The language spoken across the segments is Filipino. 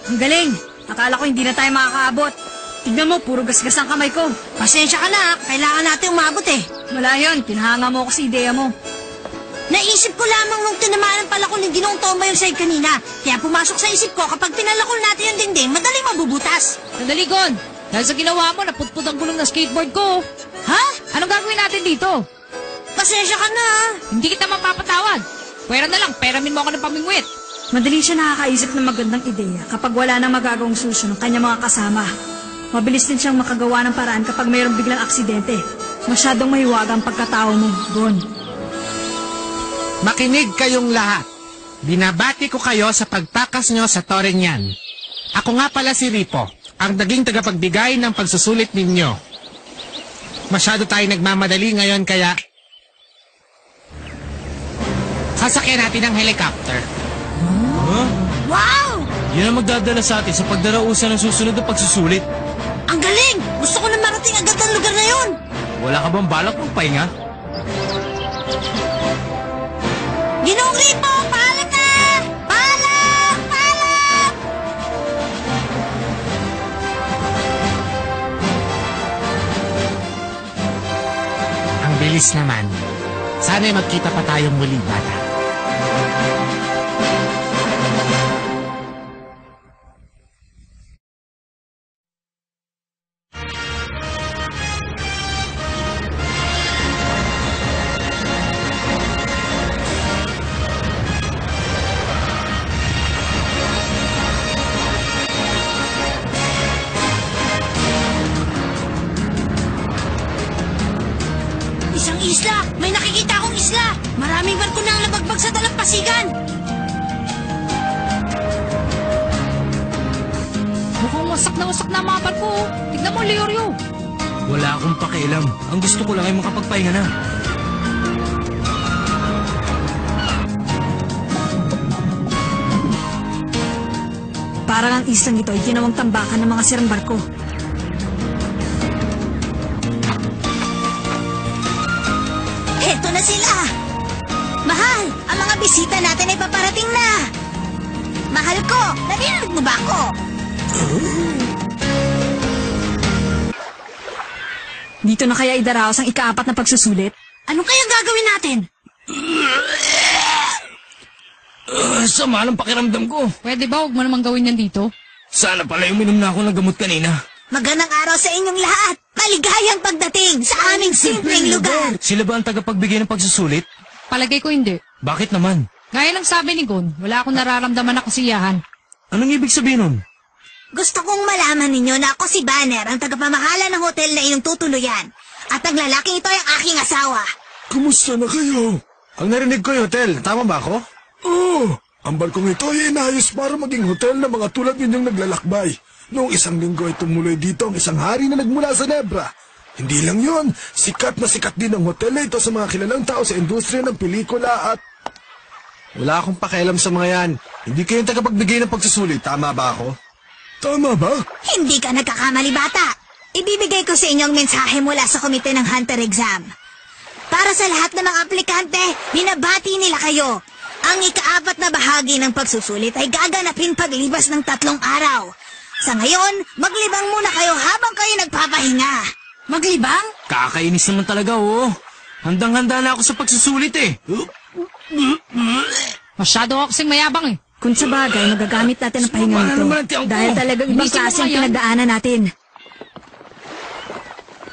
Ang galing. Akala ko hindi na tayo makakaabot. Tignan mo, puro gasgas ang kamay ko. Pasensya ka na, kailangan natin umabot eh. Wala yun, pinahanga mo ako sa ideya mo. Naisip ko lamang nung tinamaan pala ko ng ginong tomba yung side kanina. Kaya pumasok sa isip ko, kapag pinalakol natin yung dingding, madaling mabubutas. Sandali, Gon. Dahil sa ginawa mo, naputput ang gulong na skateboard ko. Ha? Anong gagawin natin dito? Pasensya ka na. Hindi kita mapapatawad. Pwera na lang, peramin mo ako ng pamingwit. Madali siya nakakaisip ng magandang ideya kapag wala nang magagawang susunod ng kanyang mga kasama. Mabilis din siyang makagawa ng paraan kapag mayroong biglang aksidente. Masyadong mahiwaga ang pagkatao mo, Gon. Makinig kayong lahat. Binabati ko kayo sa pagtakas nyo sa toreng yan. Ako nga pala si Ripo, ang naging tagapagbigay ng pagsusulit ninyo. Masyado tayo nagmamadali ngayon kaya sasakyan natin ang helicopter. Wow! Yan ang magdadala sa atin sa pagdarausan ng susunod na pagsusulit. Ang galing! Gusto ko na marating agad ang lugar na yun. Wala ka bang balak magpahinga? Ginong Ripo, paalam na! Paalam! Paalam! Ang bilis naman. Sana'y magkita pa tayong muli, bata. Isang isla! May nakikita akong isla! Maraming barko na ang nabagbag sa dalampasigan! Mukhang wasak na ang mga barko. Tignan mo, Leorio. Wala akong pakialam. Ang gusto ko lang ay makapagpahinga na. Parang ang islang ito ay ginawang tambakan ng mga sirang barko. Heto na sila! Mahal, ang mga bisita natin ay paparating na! Mahal ko, narinig mo ba ako? Dito na kaya idaraos ang ika-4 na pagsusulit? Ano kayang gagawin natin? Sama ng pakiramdam ko. Pwede ba huwag mo namang gawin yan dito? Sana pala uminom na ako ng gamot kanina. Magandang araw sa inyong lahat! Maligayang pagdating sa aming simpleng lugar! Sila ba ang tagapagbigay ng pagsusulit? Palagay ko hindi. Bakit naman? Gaya ng sabi ni Gon, wala akong nararamdaman na kasiyahan. Anong ibig sabihin nun? Gusto kong malaman ninyo na ako si Banner, ang tagapamahala ng hotel na inyong tutuluyan. At ang lalaking ito ay ang aking asawa. Kumusta na kayo? Ang narinig ko yung hotel, tama ba ako? Oo, ang barkong ito ay inayos para maging hotel na mga tulad ninyong naglalakbay. Noong 1 linggo ay tumuloy dito ang isang hari na nagmula sa Nebra. Hindi lang yon, sikat na sikat din ang hotel na ito sa mga kilalang tao sa industriya ng pelikula at... Wala akong pakialam sa mga yan. Hindi kayong tagapagbigay ng pagsusulit, tama ba ako? Tama ba? Hindi ka nagkakamali, bata. Ibibigay ko sa inyong mensahe mula sa komite ng Hunter Exam. Para sa lahat ng mga aplikante, binabati nila kayo. Ang ika-4 na bahagi ng pagsusulit ay gaganapin paglipas ng 3 araw. Sa ngayon, maglibang muna kayo habang kayo nagpapahinga. Maglibang? Kakainis naman talaga, oh. Handang-handa na ako sa pagsusulit eh. Masyado ako kasing mayabang eh. Kung sa bagay, magagamit natin ang pahinga Sumama nito. naman ang tiyan ko. Dahil talagang ibang Inisip mo klase ang ngayon? pinagdaanan natin.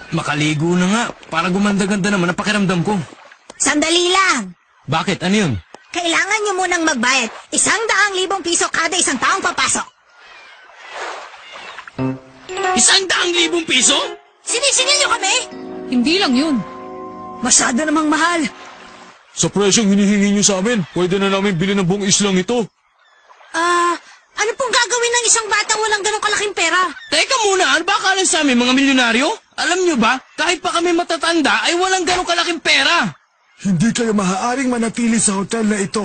Makaligo na nga. Para gumanda-ganda naman ang pakiramdam ko. Sandali lang. Bakit? Ano yun? Kailangan nyo munang magbayad. 100,000 piso kada isang taong papasok. 100,000 piso? Sinisingil nyo kami? Hindi lang yun. Masyado namang mahal. Sa presyong hinihingi niyo sa amin, pwede na namin bilhin ang buong islang ito. Ano pong gagawin ng isang batang walang ganong kalaking pera? Teka muna, ano ba akala sa amin, mga milyonaryo? Alam nyo ba, kahit pa kami matatanda, ay walang ganong kalaking pera. Hindi kayo maaaring manatili sa hotel na ito.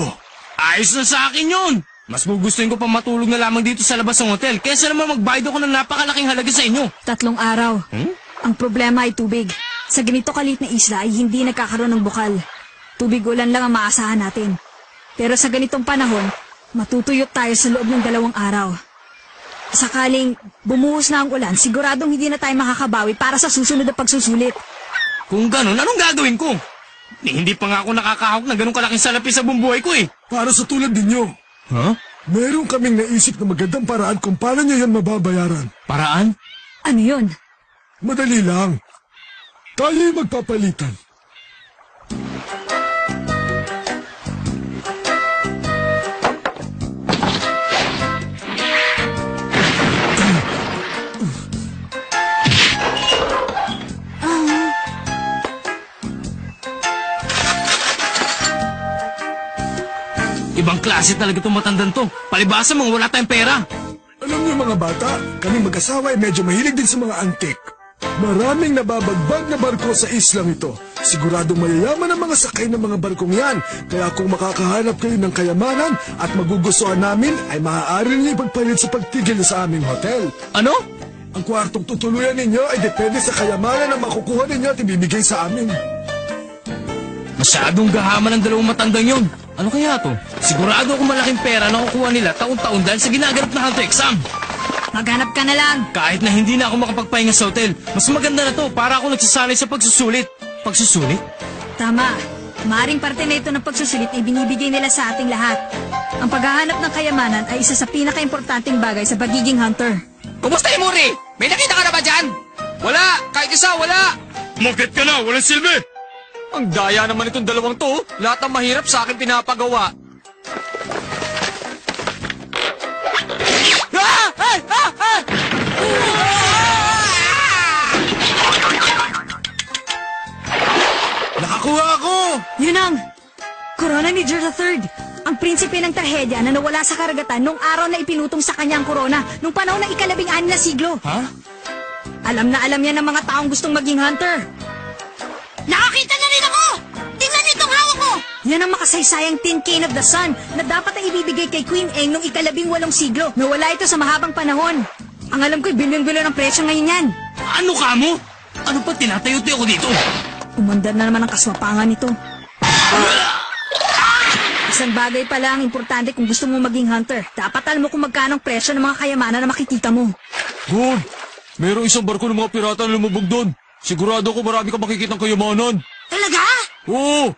Ayos na sa akin yun. Mas gugustuhin ko pa matulog na lamang dito sa labas ng hotel, kaysa naman magbayad ako ng napakalaking halaga sa inyo. 3 araw. Ang problema ay tubig. Sa ganito kalit na isla ay hindi nagkakaroon ng bukal. Tubig ulan lang ang maasahan natin. Pero sa ganitong panahon, matutuyot tayo sa loob ng 2 araw. Sakaling bumuhos na ang ulan, siguradong hindi na tayo makakabawi para sa susunod na pagsusulit. Kung ganun, anong gagawin ko? Hindi pa nga ako nakakahawak na ganun kalaking salapi sa buong buhay ko eh. Para sa tulad ninyo, Ha? meron kaming naisip na magandang paraan kung paano nyo yan mababayaran. Paraan? Ano yun? Madali lang. Tayo'y magpapalitan. Ibang klase talaga itong matandang to. Palibasa mga wala tayong pera. Alam niyo mga bata, kaming mag-asawa ay medyo mahilig din sa mga antik. Maraming nababagbag na barko sa islang ito. Siguradong mayayaman ang mga sakay ng mga barkong yan. Kaya kung makakahanap kayo ng kayamanan at magugustuhan namin, ay maaari niyo ipagpalit sa pagtigil sa aming hotel. Ano? Ang kwartong tutuluyan ninyo ay depende sa kayamanan na makukuha ninyo at ibibigay sa amin. Masyadong gahaman ng dalawang matandang yun. Ano kaya to? Sigurado ako malaking pera na kukuha nila taon-taon dahil sa ginaganap na hunter exam. Maghanap ka na lang. Kahit na hindi na ako makapagpahinga sa hotel, mas maganda na to para ako nagsasanay sa pagsusulit. Pagsusulit? Tama. Maring parte na ito ng pagsusulit ay binibigay nila sa ating lahat. Ang paghahanap ng kayamanan ay isa sa pinaka-importanting bagay sa pagiging hunter. Kumusta yung Muri? May nakita ka na ba dyan? Wala! Kahit isa, wala! Umakit ka na! Walang silbi! Ang daya naman itong dalawang to. Lahat ng mahirap sa akin pinapagawa. Ah! Ay! Ah! Ah! Nakakuha ako! Yun ang korona ni George III. Ang prinsipe ng trahedya na nawala sa karagatan nung araw na ipinutong sa kanya ang korona nung panahon ng ika-12 na siglo. Ha? Alam na alam yan ng mga taong gustong maging hunter. Nakakita na rin ako! Tingnan niyo itong hawak ko! Yan ang makasaysayang Tin Cane of the Sun na dapat ay ibibigay kay Queen Eng nung ika-18 siglo. Nawala ito sa mahabang panahon. Ang alam ko'y bilyon-bilyon ang presyo ngayon yan. Ano ka mo? Ano pa tinatayo-tayo ko dito? Umandar na naman ang kaswapangan nito. Isang bagay pala ang importante kung gusto mo maging hunter. Dapat alam mo kung magkano ang presyo ng mga kayamanan na makikita mo. Good! Merong isang barko ng mga pirata na lumubog doon. Sigurado ko marami ka makikitang kayamanan. Talaga? Oo!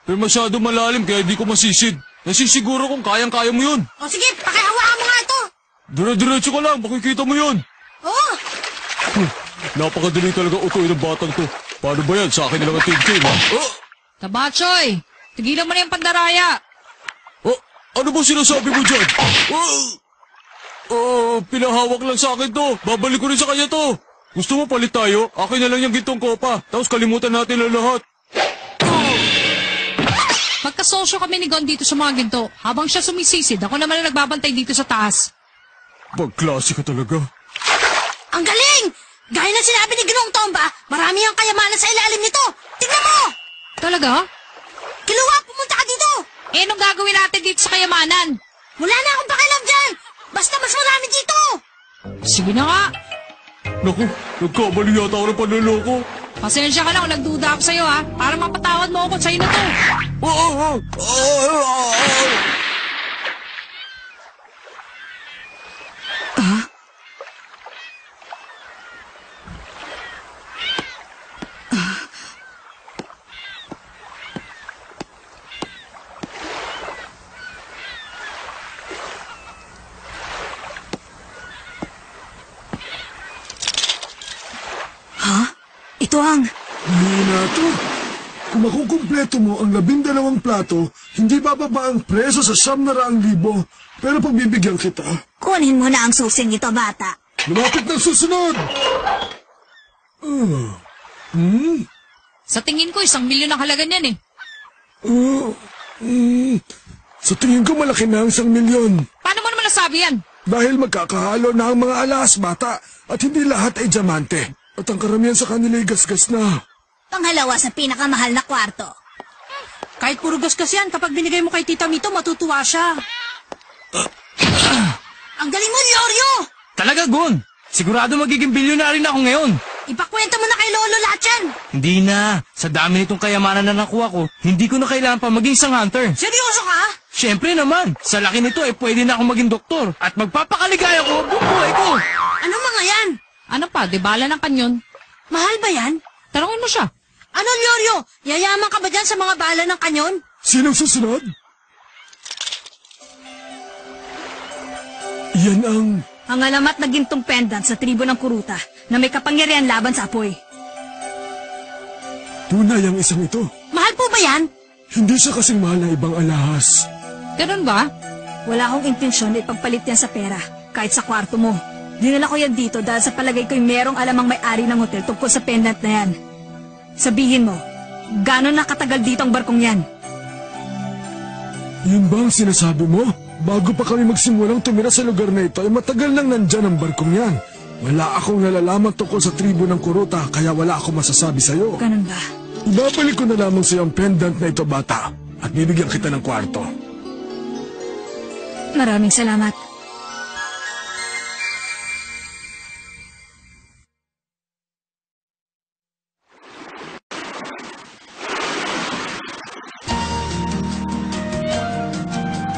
Pero masyado malalim kaya di ko masisid. Nasisiguro kung kayang-kaya mo yun. O sige, pakihawakan mo nga ito! Dire-diretso ka lang, makikita mo yun. Oo! Napakadali talaga utoy ng batang to. Paano ba yan? Sa akin nilang ang tingting, ha? Tabachoy! Tigilan mo na yung pandaraya! Oh, ano ba sinasabi mo dyan? Pinahawak lang sa akin to. Babalik ko rin sa kanya to. Gusto mo palit tayo? Akin na lang yung gintong kopa. Tapos kalimutan natin ang lahat. Magkasosyo kami ni Gon dito sa mga ginto. Habang siya sumisisid, ako naman ang nagbabantay dito sa taas. Pagklase ka talaga. Ang galing! Gaya ng sinabi ni Ginong Tomba, marami ang kayamanan sa ilalim nito! Tingnan mo! Talaga? Kiluwa, pumunta ka dito! Eh, anong gagawin natin dito sa kayamanan? Wala na akong pakialam dyan! Basta mas marami dito! Sige na nga. Naku, nagkamali yata ako ng panloloko. Pasensya ka na kung nagduda ako sa'yo, ha? Para mapatawad mo ako sa'yo na to. Ito ang... Nina to. Kung makukumpleto mo ang 12 plato, hindi bababa ang preso sa 100,000. Pero pagbibigyan kita. Kunin mo na ang susing ito, bata. Lumapit ng susunod! Sa tingin ko, 1 milyon ang halaga niyan, eh. Sa tingin ko malaki na ang 1 milyon. Paano mo naman nasabi yan? Dahil magkakahalo na ang mga alas, bata. At hindi lahat ay diamante. At ang karamihan sa kanila ay gasgas na. Pangalawa sa pinakamahal na kwarto. Kahit puro gasgas yan, kapag binigay mo kay Tita Mito, matutuwa siya. Ang galing mo, Leorio! Talaga, Gon. Sigurado magiging bilyonary na ako ngayon. Ipakwenta mo na kay Lolo lahat yan! Hindi na. Sa dami nitong kayamanan na nakuha ko, hindi ko na kailangan pa maging isang hunter. Seryoso ka? Siyempre naman, sa laki nito pwede na akong maging doktor at magpapakaligaya ko buong buhay ko. Ano mga yan? Ano pa, di bala ng kanyon? Mahal ba yan? Tanungin mo siya. Ano, Lyoryo? Yayaman ka ba dyan sa mga bala ng kanyon? Sinong susunod? Yan ang... Ang alamat na gintong pendant sa tribo ng Kuruta na may kapangyarihan laban sa apoy. Tunay ang isang ito. Mahal po ba yan? Hindi siya kasing mahal na ibang alahas. Ganun ba? Wala akong intensyon na ipagpalit yan sa pera, kahit sa kwarto mo. Dinala ko yan dito dahil sa palagay ko'y merong alamang may-ari ng hotel tungkol sa pendant na yan. Sabihin mo, gano'n na katagal dito ang barkong yan? Yun ba ang sinasabi mo? Bago pa kami magsimulang tumira sa lugar na ito, ay matagal nang nandyan ang barkong yan. Wala akong nalalaman tungkol sa tribo ng Kuruta, kaya wala akong masasabi sa'yo. Ganun ba? Babalik ko na lamang sa'yo ang pendant na ito, bata. At bibigyan kita ng kwarto. Maraming salamat.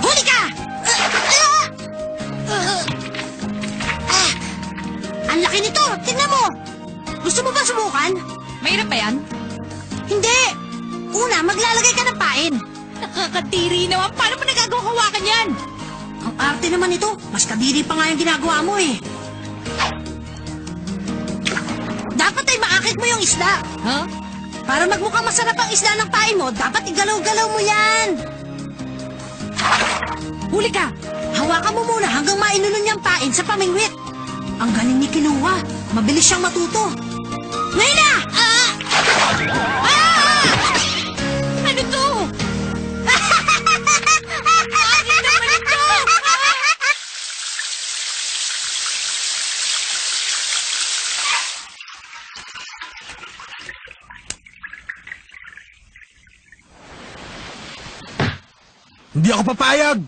Huli ka! Ang laki nito! Tingnan mo! Gusto mo ba subukan? Mahirap ba yan? Hindi! Una, maglalagay ka ng pain. Nakakadiri naman. Paano mo nagagawa hawakan yan? Ang arte naman nito. Mas kadiri pa nga yung ginagawa mo eh. Dapat ay maakit mo yung isda. Ha? Para magmukhang masarap ang isda ng pain mo, dapat igalaw-galaw mo yan. Huli ka! Hawakan mo muna hanggang mainulon niyang pain sa pamingwit. Ang galing ni Kinuha. Mabilis siyang matuto. Ngayon na! Ano to? Akin naman ito! Hindi ako papayag!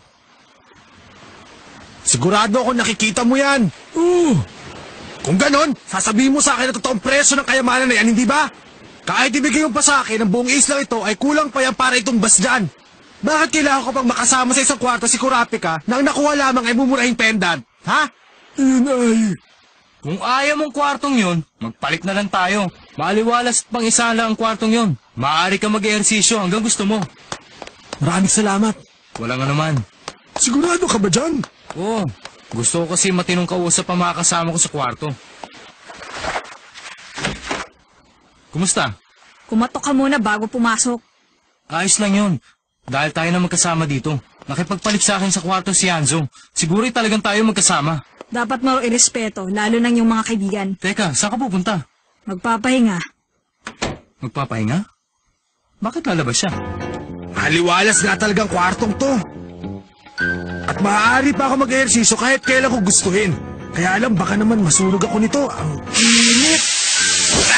Sigurado ako nakikita mo yan! Oo! Kung ganon, sasabihin mo sa akin na totoong presyo ng kayamanan na yan, hindi ba? Kahit ibigay mo pa sa akin ang buong islang ito ay kulang pa yan para itumbas dyan. Bakit kailangan ko pang makasama sa isang kwarto si Kurapika na ang nakuha lamang ay mumurahing pendant? Ha? Yun ay... Kung ayaw mong kwartong yun, magpalit na lang tayo. Maliwalas at pang isa lang ang kwartong yun. Maaari ka mag-ehersisyo hanggang gusto mo. Maraming salamat. Walang anuman. Sigurado ka ba dyan? Oo, gusto ko kasi matinong kausap ang mga kasama ko sa kwarto. Kumusta? Kumatok ka muna bago pumasok. Ayos lang yun. Dahil tayo na magkasama dito. Nakipagpalit sa akin sa kwarto si Hanzo. Siguro'y talagang tayo magkasama. Dapat mo irespeto, lalo ng iyong mga kaibigan. Teka, saan ka pupunta? Magpapahinga. Magpapahinga? Bakit lalabas siya? Maliwalas nga talagang kwartong to. At maaari pa ako mag-ehersisyo kahit kailan ko gustuhin. Kaya alam, baka naman masunog ako nito. Ang init!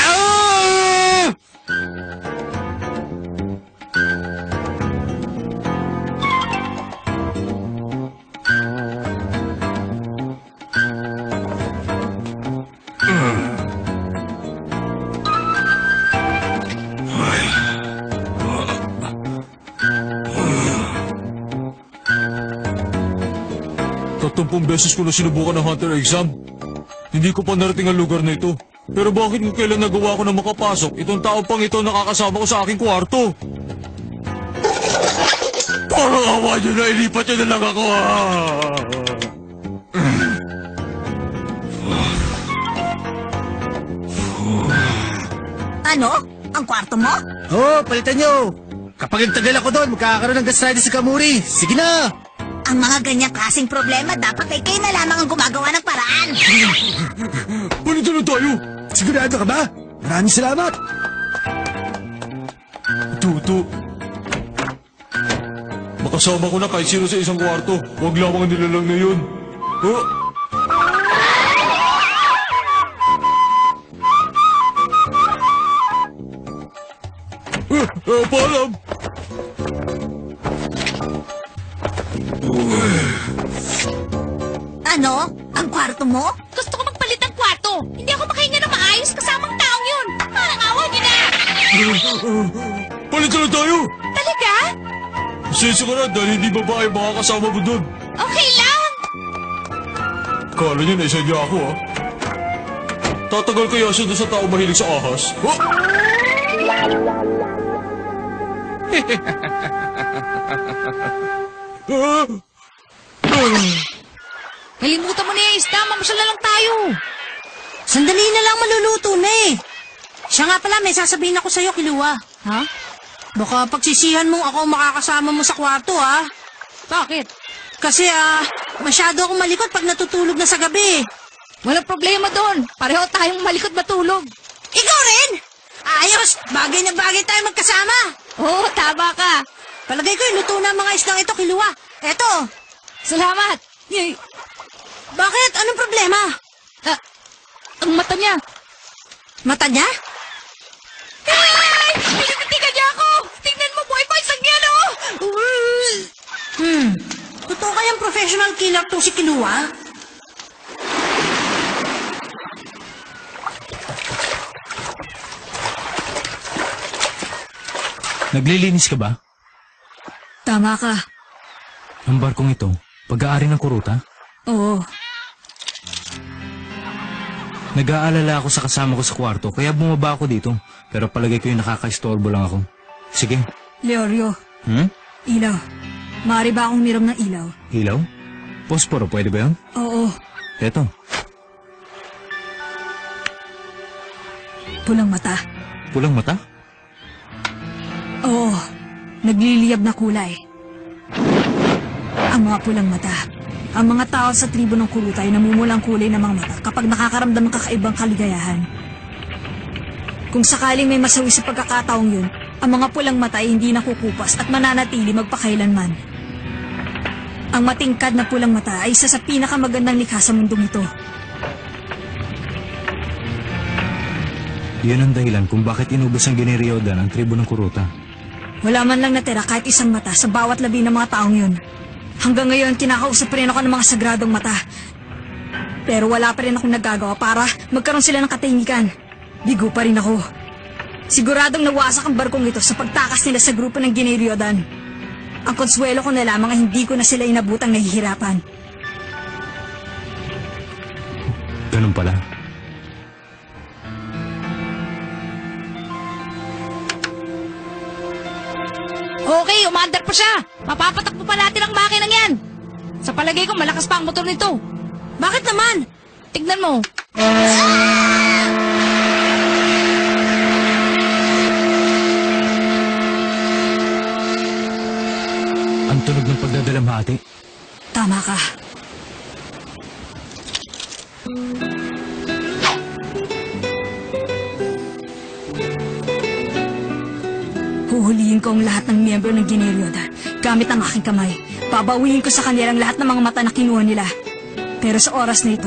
Ah! Tatlong beses ko na sinubukan ng Hunter exam. Hindi ko pa narating ang lugar na ito. Pero bakit kung kailan nagawa ko na makapasok, itong tao pang ito nakakasama ko sa aking kwarto? Parang awa niyo na, ilipat niyo na lang ako. Ano? Ang kwarto mo? Oo, palitan nyo. Kapag nagtagal ako doon, magkakaroon ng gastritis si Kamuri. Sige na! Ang mga ganyang klaseng problema, dapat ay kayo na lamang ang gumagawa ng paraan. Balito na tayo! Sigurado ka ba? Maraming salamat! Tuto. Makasama ko na kahit sino sa isang kwarto. Huwag lamang ang nilalang na yun. Oh. Paalam! Ano? Ang kwarto mo? Gusto ko magpalit ng kwarto. Hindi ako makahinga ng maayos kasamang taong yun. Parang awa niyo na. Balito na tayo! Talaga? Pasensya ka na dahil hindi babae makakasama mo doon. Okay lang! Kala niyo naisa niya ako, ha? Tatagal kaya siya doon sa tao mahilig sa ahas? Oh! Kalimutan mo na yung isda, mamasyal na lang tayo. Sandali na lang maluluto na eh. Siya nga pala, may sasabihin ako sa'yo, Kilua. Ha? Baka pagsisihan mong ako makakasama mo sa kwarto, ha? Bakit? Kasi, masyado akong malikot pag natutulog na sa gabi. Walang problema doon. Pareho tayong malikot matulog. Ikaw rin! Ayos! Bagay na bagay tayo magkasama! Oo, tama ka. Palagay ko, luto na ang mga isdang ito, Kilua. Eto! Salamat. Yay. Bakit? Anong problema? Ang mata niya. Mata niya? Ay! Pinitigan niya ako! Tingnan mo, boy, paisang yan, oh! Totoo kayang professional killer to si Kilua? Naglilinis ka ba? Tama ka. Ang barkong ito, pag-aari ng kuruta? Oo. Nag-aalala ako sa kasama ko sa kwarto, kaya bumaba ako dito. Pero palagay ko yung nakaka-istorbo lang ako. Sige. Leorio, ilaw. Maaari ba akong umiram ng ilaw? Ilaw? Posporo, pwede ba yun? Oo. Eto. Pulang mata. Pulang mata? Oo. Nagliliyab na kulay. Ang mga pulang mata. Ang mga tao sa tribo ng kuruta ay namumulang kulay ng mga mata kapag nakakaramdam ng kakaibang kaligayahan. Kung sakaling may masawi sa pagkakataong yun, ang mga pulang mata ay hindi nakukupas at mananatili magpakailanman. Ang matingkad na pulang mata ay isa sa pinakamagandang likha sa mundong ito. Yun ang dahilan kung bakit inubos ang Giniriodan ang tribo ng kuruta. Wala man lang natira kahit isang mata sa bawat labi ng mga taong yun. Hanggang ngayon, kinakausap pa rin ako ng mga sagradong mata. Pero wala pa rin akong nagagawa para magkaroon sila ng katahimikan. Bigo pa rin ako. Siguradong nawasak ang barkong ito sa pagtakas nila sa grupo ng Giniriodan. Ang konsuelo ko na lamang ay hindi ko na sila inabutang nahihirapan. Ganun pala. Okay, umaandar pa siya. Mapapatakbo pa natin ang makinang yan. Sa palagay ko, malakas pa ang motor nito. Bakit naman? Tignan mo. Ang tunog ng pagdadalamhati. Tama ka. Huhulihin ko ang lahat ng miyembro ng Giniriodan gamit ang aking kamay. Babawiin ko sa kanilang lahat ng mga mata na kinuha nila. Pero sa oras na ito,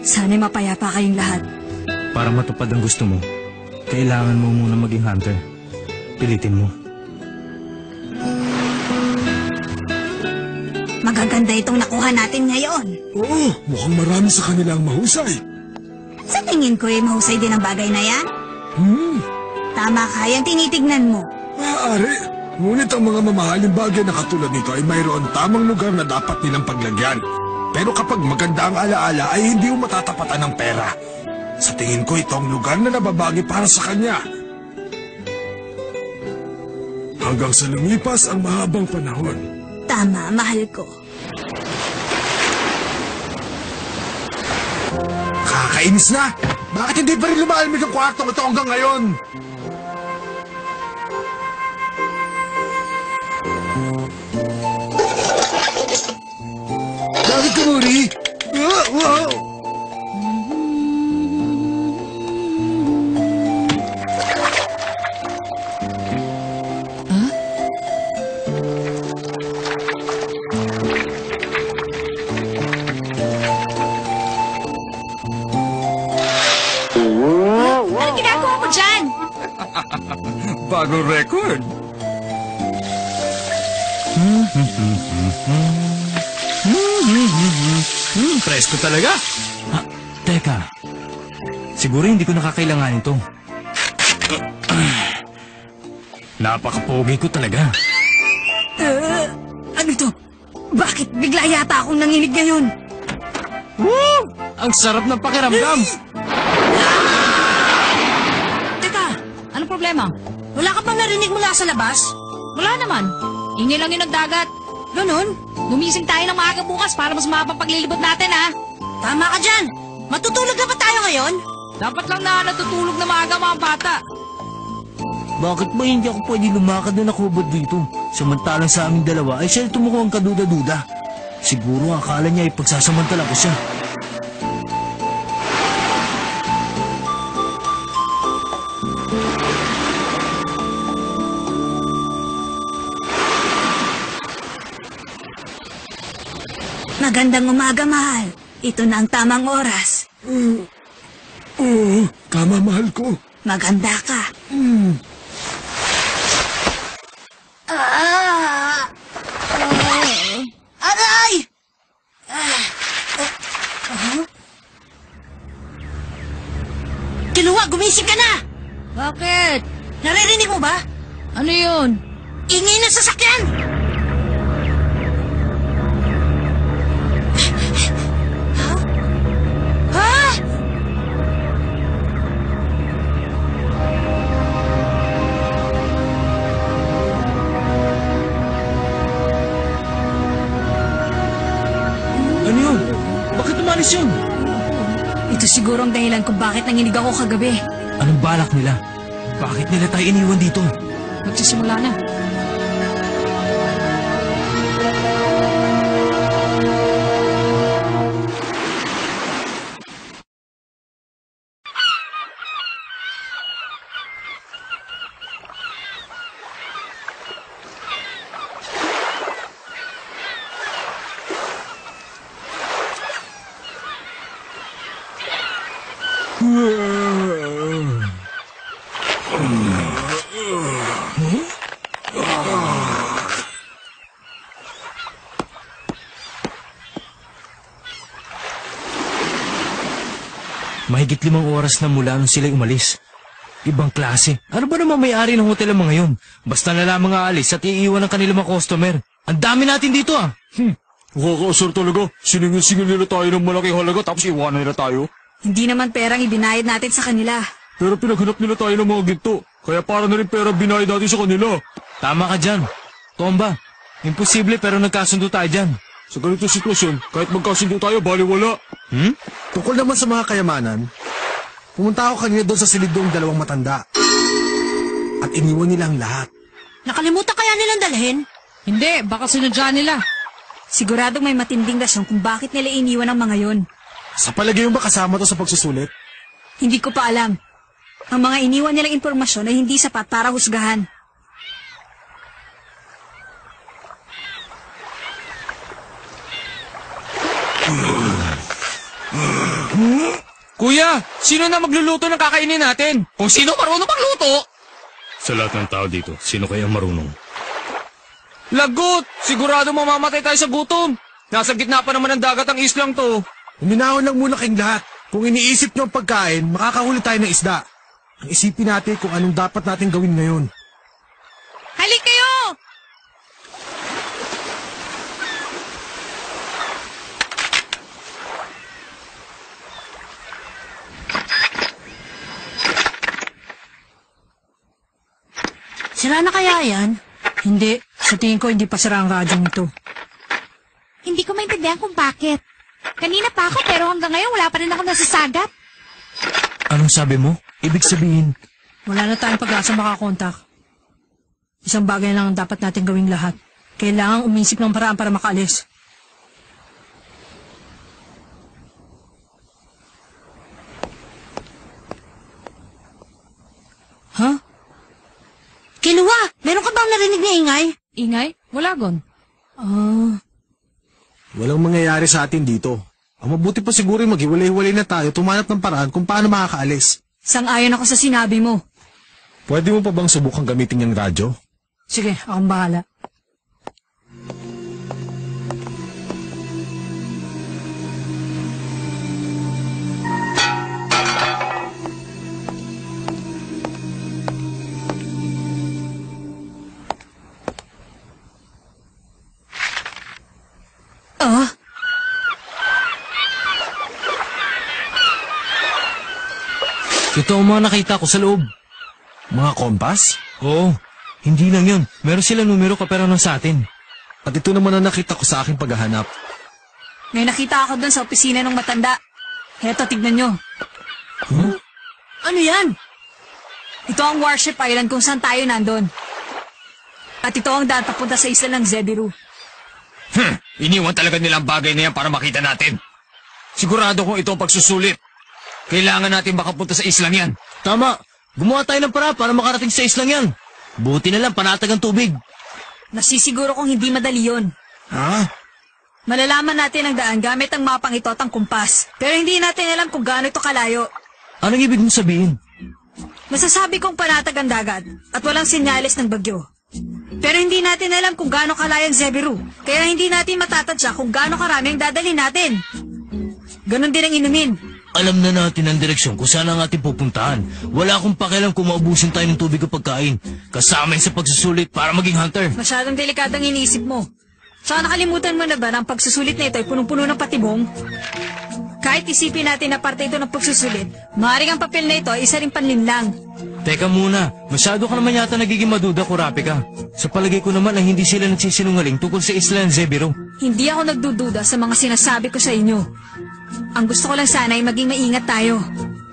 sana'y mapayapa kayong lahat. Para matupad ang gusto mo, kailangan mo muna maging hunter. Pilitin mo. Magaganda itong nakuha natin ngayon. Oo, mukhang marami sa kanilang mahusay. Sa tingin ko mahusay din ang bagay na yan. Tama ka, yung tinitignan mo. Maaari. Ngunit ang mga mamahaling bagay na katulad nito ay mayroon tamang lugar na dapat nilang paglagyan. Pero kapag maganda ang alaala ay hindi mo matatapatan ng pera. Sa tingin ko ito ang lugar na nababagi para sa kanya. Hanggang sa lumipas ang mahabang panahon. Tama, mahal ko. Kakainis na! Bakit hindi pa rin lumalamig ang kwartong ito hanggang ngayon? Bakit ka, Mori? Wow! Ano ginagawa mo dyan? Bagong record. Presko talaga. Teka. Siguro hindi ko nakakailangan ito. Napakapogi ko talaga. Ano to? Bakit bigla yata akong nanginig ngayon? Woo! Ang sarap ng pakiramdam. Teka, anong problema? Wala ka bang narinig mula sa labas? Wala naman. Ingay lang yung nagdagat. Ganon? Gumising tayo ng maaga bukas para mas mapapaglilibot natin, ha? Tama ka dyan. Matutulog na ba tayo ngayon? Dapat lang na natutulog na maaga mga bata. Bakit ba hindi ako pwede lumakad na nakubod dito? Samantalang sa aming dalawa ay siya tumukhang kaduda-duda. Siguro akala niya ay pagsasamantala ko siya. Magandang umaga, mahal. Ito na ang tamang oras. Oo, tama mahal ko. Maganda ka. Aray! Kiluwa, gumising ka na! Bakit? Naririnig mo ba? Ano yun? Ingay ng sasakyan! Ha? Ano yun? Bakit umalis yun? Ito siguro ang dahilan kung bakit nanginig ako kagabi. Anong balak nila? Bakit nila tayo iniwan dito? Magsisimula na. Mahigit 5 oras na mula nung sila'y umalis. Ibang klase. Ano ba naman may-ari ng hotel ang mga yun? Basta na lamang aalis at iiwan ng kanilang mga customer. Ang dami natin dito ah! Nakakaasar talaga. Siningil-singil nila tayo ng malaking halaga tapos iwanan nila tayo. Hindi naman perang ibinayad natin sa kanila. Pero pinaghanap nila tayo ng mga ginto. Kaya para na rin pera binayad natin sa kanila. Tama ka dyan. Tomba, imposible pero nagkasundo tayo dyan. Sa ganitong sitwasyon, kahit magkasundo tayo, baliwala. Tungkol naman sa mga kayamanan, pumunta ako kanina doon sa silid ng 2 matanda. At iniwan nila ang lahat. Nakalimutan kaya nilang dalhin? Hindi, baka sinadya nila. Siguradong may matinding rason kung bakit nila iniwan ang mga yon. Sa palagay mo ba kasama to sa pagsusulit? Hindi ko pa alam. Ang mga iniwan nilang impormasyon ay hindi sapat para husgahan. Kuya, sino na magluluto ng kakainin natin? Kung sino marunong magluto? Sa lahat ng tao dito, sino kaya marunong? Lagot! Sigurado mamamatay tayo sa gutom. Nasa gitna pa naman ng dagat ang islang to. Uminahon lang muna kayong lahat. Kung iniisip nyo ang pagkain, makakahuli tayo ng isda. Ang isipin natin kung anong dapat natin gawin ngayon. Halik kayo! Sira na kaya yan? Hindi. Sa tingin ko hindi pa sira ang radyong ito. Hindi ko maintindihan kung bakit. Kanina pa ako pero hanggang ngayon wala pa rin ako nasasagat. Anong sabi mo? Ibig sabihin, Wala na tayong pag-asa makakontak. Isang bagay lang ang dapat natin gawing lahat. Kailangang umisip ng paraan para makaalis. Ha? Kiluwa, meron ka bang narinig na ingay? Ingay? Wala gon. Walang mangyayari sa atin dito. Ang mabuti pa siguro yung maghiwalay-hiwalay na tayo, tumanap ng paraan kung paano makakaalis. Sang-ayon ako sa sinabi mo. Pwede mo pa bang subukang gamitin yung radyo? Sige, akong bahala. Totoo mga nakita ko sa loob. Mga kompas? Oo, hindi lang yun. Meron sila numero kapera ng sa atin. At ito naman ang nakita ko sa aking paghahanap. May nakita ako doon sa opisina ng matanda. Heto, tignan nyo. Ano yan? Ito ang Warship Island kung saan tayo nandun. At ito ang daan papunta sa isla ng Zebiru. Iniwan talaga nilang bagay na yan para makita natin. Sigurado kung ito ang pagsusulit. Kailangan natin makapunta sa islang yan. Tama. Gumawa tayo ng para makarating sa islang yan. Buti na lang panatag ang tubig. Nasisiguro kong hindi madali yun. Ha? Malalaman natin ang daan gamit ang mapang ito at ang kumpas. Pero hindi natin alam kung gaano ito kalayo. Anong ibig mong sabihin? Masasabi kong panatag ang dagat at walang senyales ng bagyo. Pero hindi natin alam kung gaano kalayo ang Zebiru. Kaya hindi natin matatadya kung gaano karami ang dadalhin natin. Ganon din ang inumin. Alam na natin ang direksyon kung saan ang ating pupuntahan. Wala akong pakialam kung maubusin tayo ng tubig o pagkain. Kasama yun sa pagsusulit para maging hunter. Masyadong delikadong iniisip mo. Tsaka nakalimutan mo na ba na ang pagsusulit na ito ay punong-puno ng patibong? Kahit isipin natin na parte ito ng pagsusulit, maaaring ang papel na ito ay isa ring panlinlang. Teka muna, masyado ka naman yata nagiging maduda, Kurapika. Sa palagay ko naman ay hindi sila nagsisinungaling tungkol sa isla ng Zebiru. Hindi ako nagdududa sa mga sinasabi ko sa inyo. Ang gusto ko lang sana ay maging maingat tayo.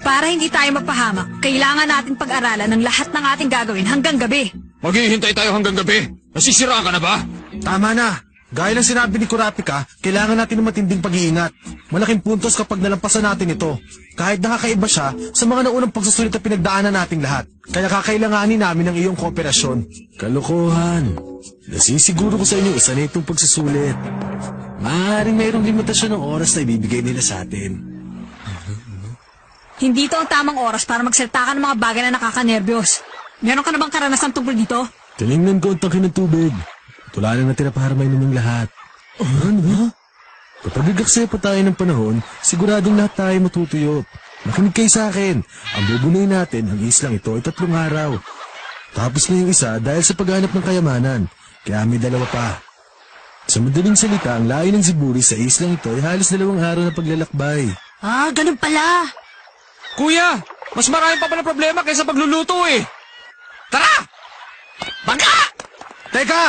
Para hindi tayo mapahamak, kailangan natin pag-aralan ang lahat ng ating gagawin hanggang gabi. Maghihintay tayo hanggang gabi. Nasisira ka na ba? Tama na. Gaya ng sinabi ni Kurapika, kailangan natin ng matinding pag-iingat. Malaking puntos kapag nalampasan natin ito. Kahit nakakaiba siya sa mga naunang pagsusulit na pinagdaanan nating lahat. Kaya kakailanganin namin ang iyong kooperasyon. Kalokohan. Nasisiguro ko sa inyo isa na itong pagsusulit. Maaaring mayroong limitasyon ng oras na ibibigay nila sa atin. Hindi ito ang tamang oras para magsalita ka ng mga bagay na nakakanerbiyos. Meron ka na bang karanasan tungkol dito? Tinignan ko ang tangke ng tubig. Wala na natira para mainom ng lahat. Ano? Kapag nagaksaya pa tayo ng panahon, siguradong lahat tayo matutuyo. Makinig kayo sa akin. Ang bubunuin natin, ang islang ito ay 3 araw. Tapos na yung isa dahil sa paghanap ng kayamanan. Kaya may 2 pa. Sa madaling salita, ang layo ng Ziburi sa islang ito ay halos 2 araw na paglalakbay. Ah, ganun pala. Kuya, mas marami pa pala problema kaysa pagluluto eh. Tara! Bangka! Teka!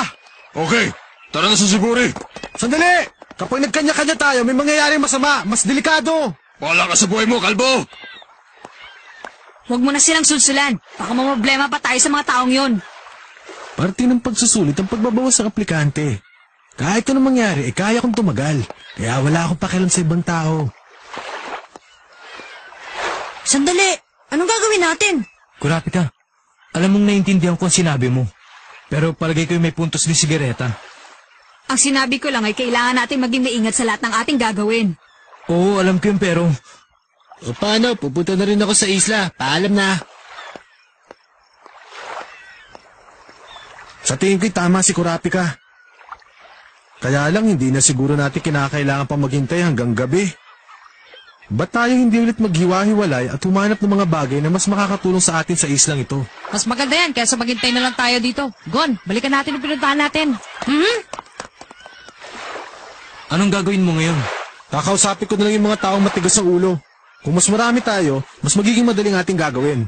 Okay, tara na sa Ziburi. Sandali! Kapag nagkanya-kanya tayo, may mangyayaring masama. Mas delikado. Wala ka sa buhay mo, kalbo! Huwag mo na silang sulsulan. Baka mamroblema pa tayo sa mga taong yon. Parte ng pagsusulit ang pagbabawas ng aplikante. Kahit anong mangyari, kaya kong tumagal. Kaya wala akong pakialam sa ibang tao. Sandali, anong gagawin natin? Kurapika, alam mong naiintindihan ko ang sinabi mo. Pero palagay ko may puntos ni Sigareta. Ang sinabi ko lang ay kailangan natin maging maingat sa lahat ng ating gagawin. Oo, alam ko yun pero... O paano? Pupunta na rin ako sa isla. Paalam na. Sa tingin ko'y tama si Kurapika. Kaya lang hindi na siguro natin kinakailangan pa maghintay hanggang gabi. Ba't tayo hindi ulit maghiwa-hiwalay at humanap ng mga bagay na mas makakatulong sa atin sa islang ito? Mas maganda yan kaysa maghintay na lang tayo dito. Gon, balikan natin ang pinuntahan natin. Anong gagawin mo ngayon? Kakausapin ko na lang yung mga taong matigas sa ulo. Kung mas marami tayo, mas magiging madaling ating gagawin.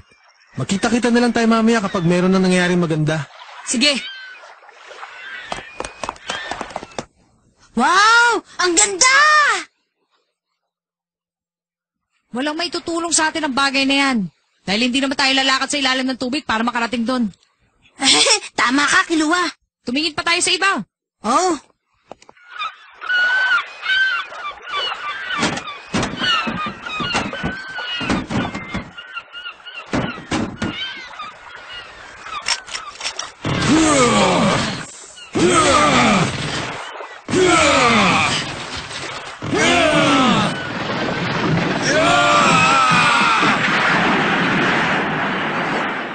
Magkita-kita na lang tayo mamaya kapag meron na nangyayaring maganda. Sige. Wow! Ang ganda! Walang may tutulong sa atin ang bagay na yan. Dahil hindi naman tayo lalakad sa ilalim ng tubig para makarating doon. Tama ka, Kiluwa. Tumingin pa tayo sa iba. Oh.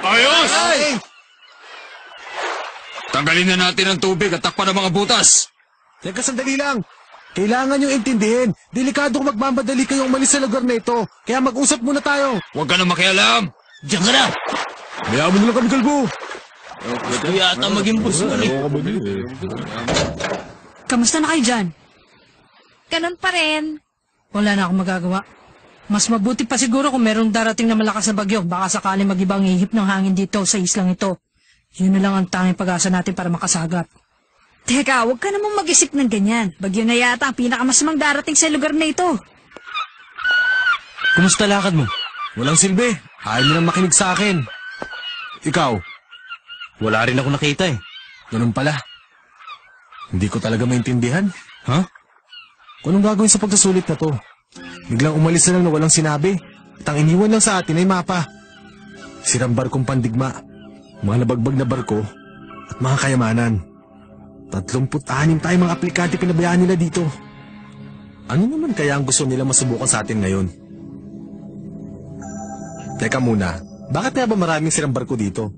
Ayos! Tanggalin na natin ang tubig at takpan ang mga butas. Teka, sandali lang. Kailangan nyo intindihin. Delikado kung magmamadali kayong umalis sa lugar na ito. Kaya mag-usap muna tayo. Huwag ka na makialam. Diyan ka na! Hayaan mo na lang kami, kalbo. Ito yata maging boss mo eh. Kamusta na kayo dyan? Ganun pa rin. Wala na akong magagawa. Mas mabuti pa siguro kung merong darating na malakas na bagyo. Baka sakali mag-ibang ihip ng hangin dito sa islang ito. Yun na lang ang tanging pag-asa natin para makasagap. Teka, huwag ka namang mag-isip ng ganyan. Bagyo na yata ang pinakamasamang darating sa lugar na ito. Kumusta lakad mo? Walang silbi. Ayaw mo nang makinig sa akin. Ikaw, Wala rin ako nakita eh. ganun pala. Hindi ko talaga maintindihan. Ha? Kung anong gagawin sa pagsusulit na to? Biglang umalis na lang na walang sinabi. At ang iniwan lang sa atin ay mapa. Sirang barkong pandigma, mga nabagbag na barko, at mga kayamanan. 36 tayong mga aplikante pinabayaan nila dito. Ano naman kaya ang gusto nila masubukan sa atin ngayon? Teka muna, bakit kaya ba maraming sirang barko dito?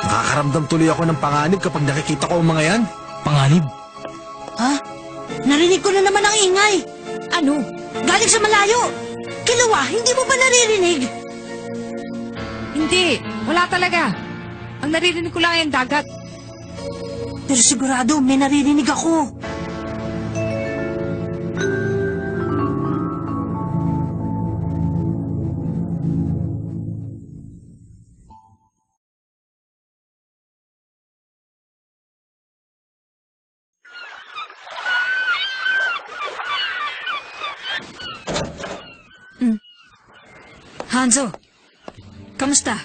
Nakakaramdam tuloy ako ng panganib kapag nakikita ko ang mga yan. Panganib? Ha? Narinig ko na naman ang ingay. Ano? Galing sa malayo. Kilawa, hindi mo ba naririnig? Hindi, wala talaga. Ang naririnig ko lang ay ang dagat. Pero sigurado, may naririnig ako. Hanzo, kamusta?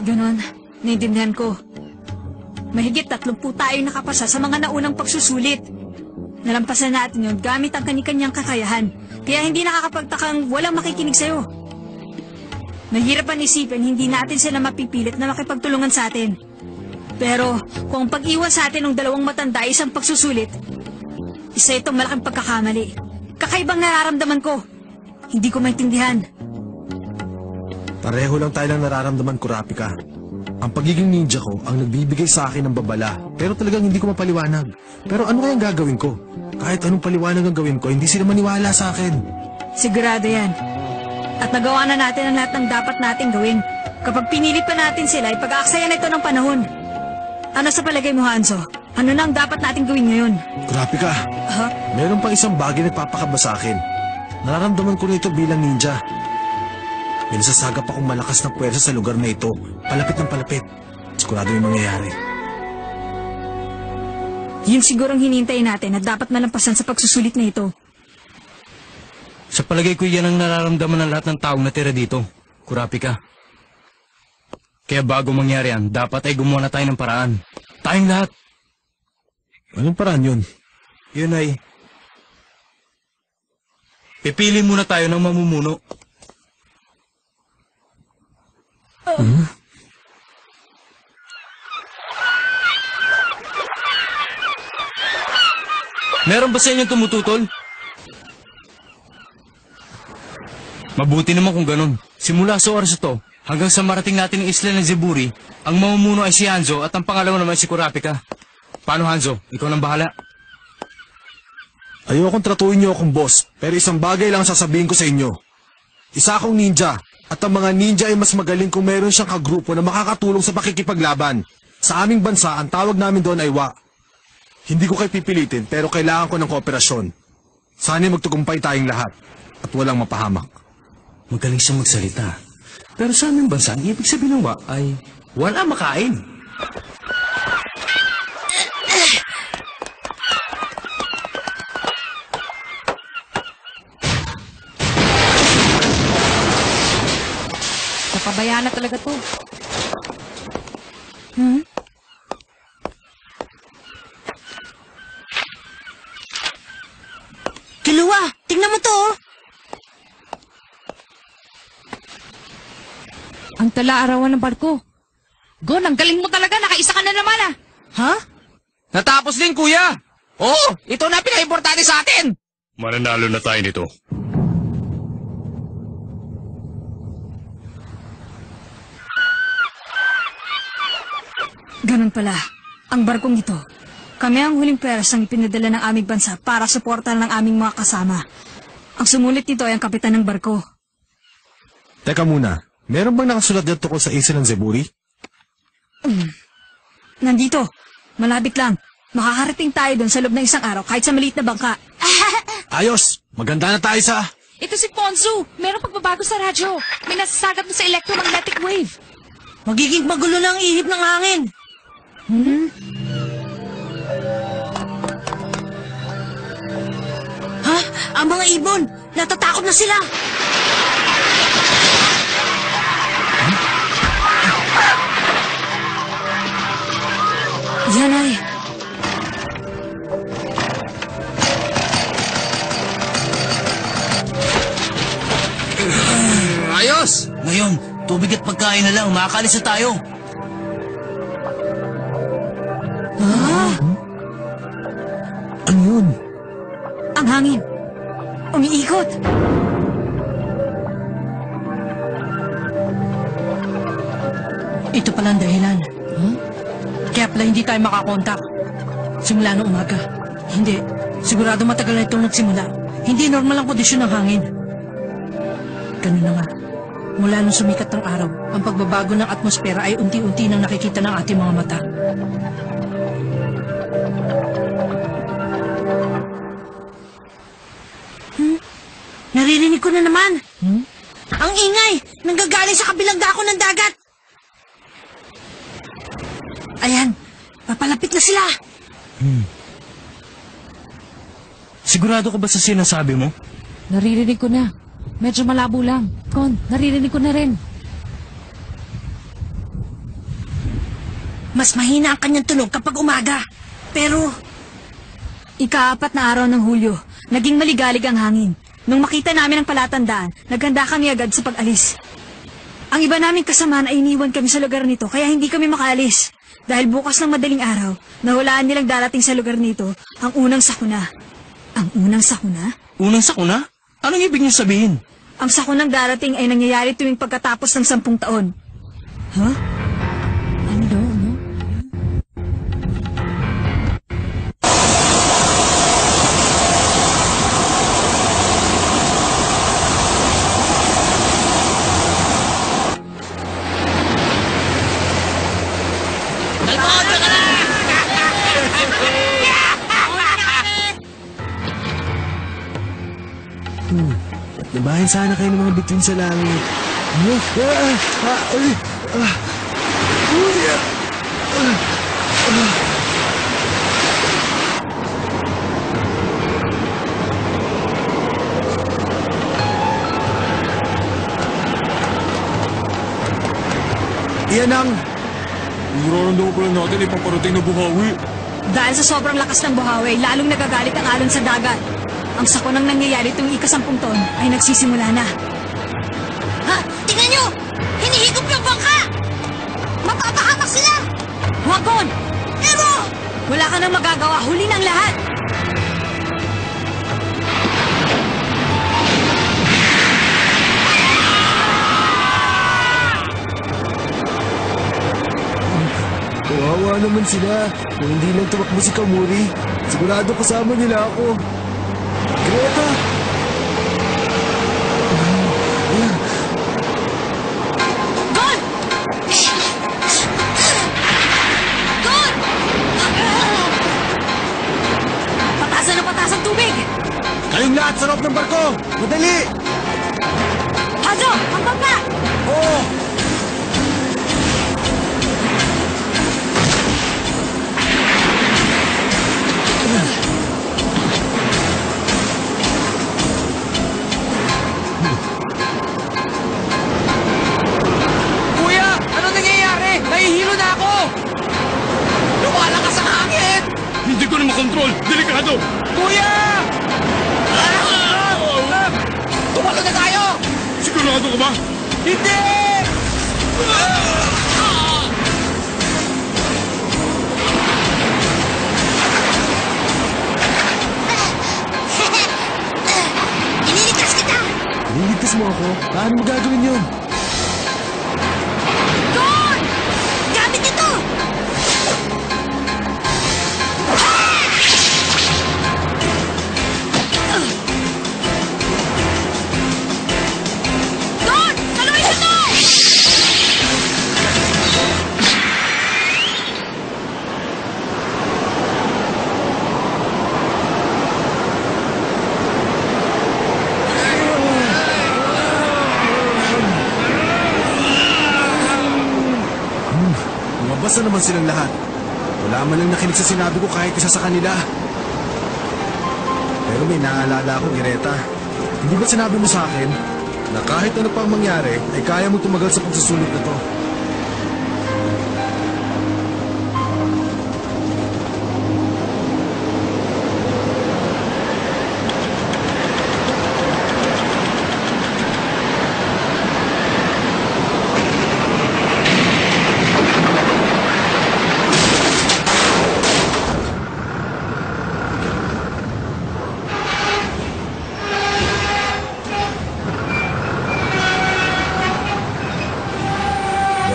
Ganon, naiintindihan ko. Mahigit 30 tayong nakapasa sa mga naunang pagsusulit. Nalampasan natin yun gamit ang kani-kanyang kakayahan. Kaya hindi nakakapagtakang walang makikinig sa'yo. Mahirapan isipin, hindi natin sila mapipilit na makipagtulungan sa atin. Pero kung ang pag-iwan sa atin ng dalawang matanda ay isang pagsusulit, isa itong malaking pagkakamali. Kakaibang nararamdaman ko. Hindi ko maintindihan. Pareho lang tayo ng nararamdaman, Kurapika. Ang pagiging ninja ko ang nagbibigay sa akin ng babala, pero talagang hindi ko mapaliwanag. Pero ano kayang gagawin ko? Kahit anong paliwanag ang gawin ko, hindi sila maniwala sa akin. Sigurado yan. At nagawa na natin ang lahat ng dapat nating gawin. Kapag pinilit pa natin sila, ipag-aaksaya na ito ng panahon. Ano sa palagay mo, Hanzo? Ano na ang dapat nating gawin ngayon? Kurapika, Ha? meron pang isang bagay na nagpapakaba sa akin. Nararamdaman ko na ito bilang ninja. May nasasagap akong malakas na puwersa sa lugar na ito. Palapit ng palapit. Sigurado yung mangyayari. Yun siguro ang hinihintay natin at dapat malampasan sa pagsusulit na ito. Sa palagay ko yan ang nararamdaman ng lahat ng taong natira dito. Kurapika. Kaya bago mangyari yan, dapat ay gumawa na tayo ng paraan. Tayong lahat. Anong paraan yun? Yun ay... Pipili muna tayo ng mamumuno. Meron ba sa inyong tumututol? Mabuti naman kung ganun. Simula sa oras ito, hanggang sa marating natin ang isla ng Zeburi, ang mamumuno ay si Hanzo at ang pangalawa naman si Kurapika. Paano, Hanzo? Ikaw nang bahala. Ayokong tratuin niyo akong boss, pero isang bagay lang sasabihin ko sa inyo. Isa akong ninja, at ang mga ninja ay mas magaling kung meron siyang kagrupo na makakatulong sa pakikipaglaban. Sa aming bansa, ang tawag namin doon ay wa. Hindi ko kayo pipilitin, pero kailangan ko ng kooperasyon. Sana'y magtugumpay tayong lahat, at walang mapahamak. Magaling siyang magsalita. Pero sa aming bansa, ang ibig sabihin ng wa ay wala makain. Napabayaan na talaga to. Kilawa, tingnan mo to. Ang tala-arawan ng barko. Gon, ang galing mo talaga. Nakaisa ka na naman ah. Ha? Natapos din, kuya! Oo, ito na pinaka-importante sa atin! Mananalo na tayo nito. Ganun pala. Ang barkong ito. Kami ang huling perasang ipinadala ng aming bansa para suportahan ng aming mga kasama. Ang sumulit nito ay ang kapitan ng barko. Teka muna, meron bang nakasulat dyan tungkol sa isla ng Zeburi? Nandito. Malapit lang. Makakarating tayo doon sa loob ng isang araw kahit sa maliit na bangka. Ayos! Maganda na tayo sa... Ito si Ponzu. Merong pagbabago sa radyo. May nasasagap na sa electromagnetic wave. Magiging magulo na ang ihip ng hangin. Ha? Ang mga ibon! Natatakot na sila! Yan ay. Ayos! Ngayon, tubig at pagkain na lang. Makakalis na tayo. Ano yun? Ang hangin. Umiikot. Ito pala ang dahilan. Kaya pala hindi tayo makakontak. Simula ng umaga. Hindi. Sigurado matagal na itong nagsimula. Hindi normal ang kondisyon ng hangin. Ganun na nga. Mula nung sumikat ng araw, ang pagbabago ng atmosfera ay unti-unti nang nakikita ng ating mga mata. Naririnig ko na naman! Ang ingay! Nanggagaling sa kabilang dako ng dagat! Ayan! Papalapit na sila! Sigurado ka ba sa sinasabi mo? Naririnig ko na. Medyo malabo lang. Kon, naririnig ko na rin. Mas mahina ang kanyang tunog kapag umaga. Pero, Ika-4 na araw ng Hulyo, naging maligalig ang hangin. Nung makita namin ang palatandaan, naghanda kami agad sa pag-alis. Ang iba naming kasama ay iniwan kami sa lugar nito kaya hindi kami makaalis. Dahil bukas ng madaling araw, nahulaan nilang darating sa lugar nito ang unang sakuna. Ang unang sakuna? Unang sakuna? Anong ibig niyo sabihin? Ang sakunang darating ay nangyayari tuwing pagkatapos ng 10 taon. Huh? Ano daw, ano? Nabahin sana kayo ng mga bituin sa langit. Iyan ang... Nararamdaman pala natin ipaparating na buhawi. Dahil sa sobrang lakas ng buhawi, lalong nagagalit ang alon sa dagat. Ang sakunang nangyayari tuwing ika-10 taon ay nagsisimula na. ha? Tingnan nyo! Hinihigop yung bangka! Mapapahamak sila! Wagon! Pero, Wala ka nang magagawa, huli ng lahat! Kawawa naman sila. Kung hindi lang tumakbo si Kamuri, sigurado kasama nila ako. Greta! Gon! Gon! Patasan na patas ang tubig! Kayong lahat sa loob ng barko! Madali! Hazo! Ang bangka! Oo! Kuya! Ano nangyayari? Nahihilo na ako! Lumalakas ang hangin! Hindi ko na makontrol. Delikado. Kuya! Tumalo na tayo! Sigurado ka ba? Hindi! Iniligtas kita! Niligtas mo ako? Paano mo gagawin yun? Gon! Gamit ito! Gon! Saluhin mo to! Nasaan naman silang lahat? Wala man lang nakinig sa sinabi ko kahit isa sa kanila. Pero may naalala akong Ireta. Hindi ba sinabi mo sa akin na kahit ano pang mangyari ay kaya mo tumagal sa pagsusulit na to?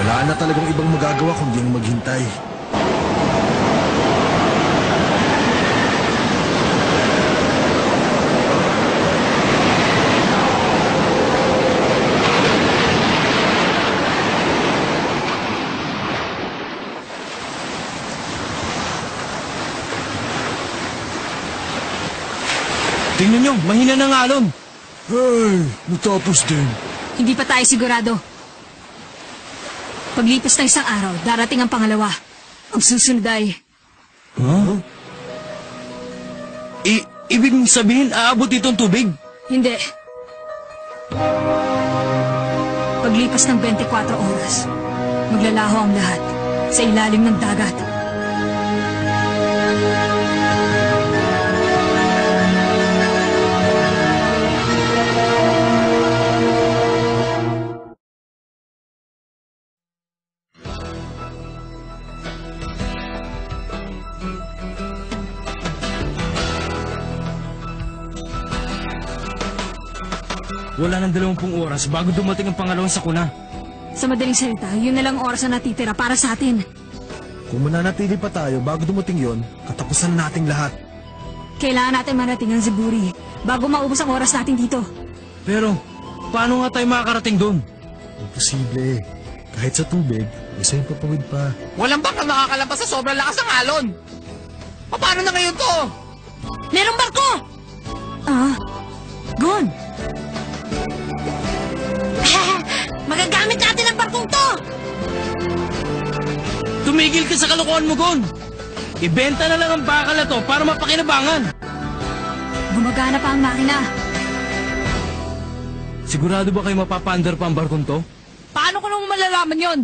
Wala na talagang ibang magagawa kundi ang maghintay. Tingnan nyo, mahina ng alon. Ay, natapos din. Hindi pa tayo sigurado. Paglipas ng isang araw, darating ang pangalawa. Ang susunod ay... Huh? Ibig sabihin, aabot itong tubig? Hindi. Paglipas ng 24 oras, maglalaho ang lahat sa ilalim ng dagat. Wala ng 20 oras bago dumating ang pangalawang sakuna. Sa madaling salita, yun na lang oras na natitira para sa atin. Kung mananatili pa tayo bago dumating yon, katapusan nating lahat. Kailangan natin marating ang Zeburi bago maubos ang oras natin dito. Pero, paano nga tayo makakarating doon? Imposible. Kahit sa tubig, isa yung papawid pa. Walang bangkang nakakalampas sa sobrang lakas ng alon. Paano na ngayon to? Merong barko! Gon! Magagamit natin ang barkong to! Tumigil ka sa kalokohan mo, Gon! Ibenta na lang ang bakal na to para mapakinabangan. Gumagana pa ang makina. Sigurado ba kayo mapapaandar pa ang barkong to? Paano ko naman malalaman yon?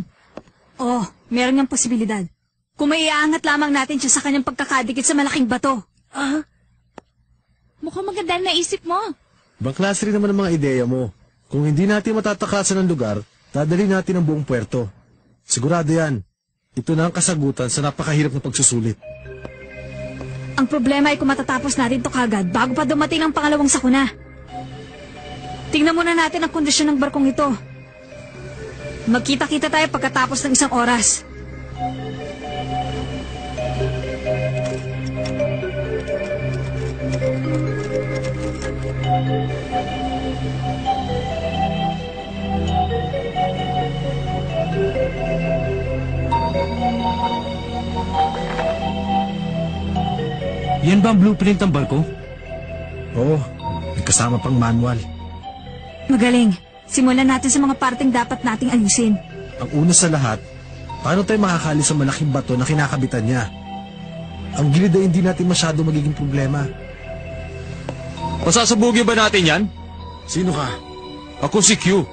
Oh, meron niyang posibilidad. Kung may iaangat lamang natin siya sa kanyang pagkakadikit sa malaking bato. Mukhang maganda na naisip mo. Ibang klase rin naman ang mga ideya mo. Kung hindi natin matatakasan ng lugar, dadali natin ang buong puerto. Sigurado yan. Ito na ang kasagutan sa napakahirap na pagsusulit. Ang problema ay kung matatapos natin to kagad bago pa dumating ang pangalawang sakuna. Tingnan muna natin ang kondisyon ng barkong ito. Magkita-kita tayo pagkatapos ng isang oras. Yan ba ang blueprint ng barko? Oo, may kasama pang manual. Magaling. Simulan natin sa mga parteng dapat nating ayusin. Ang una sa lahat, paano tayo makakali sa malaking bato na kinakabitan niya? Ang gilid ay hindi natin masyado magiging problema. Pasasabugin ba natin yan? Sino ka? Ako si Q.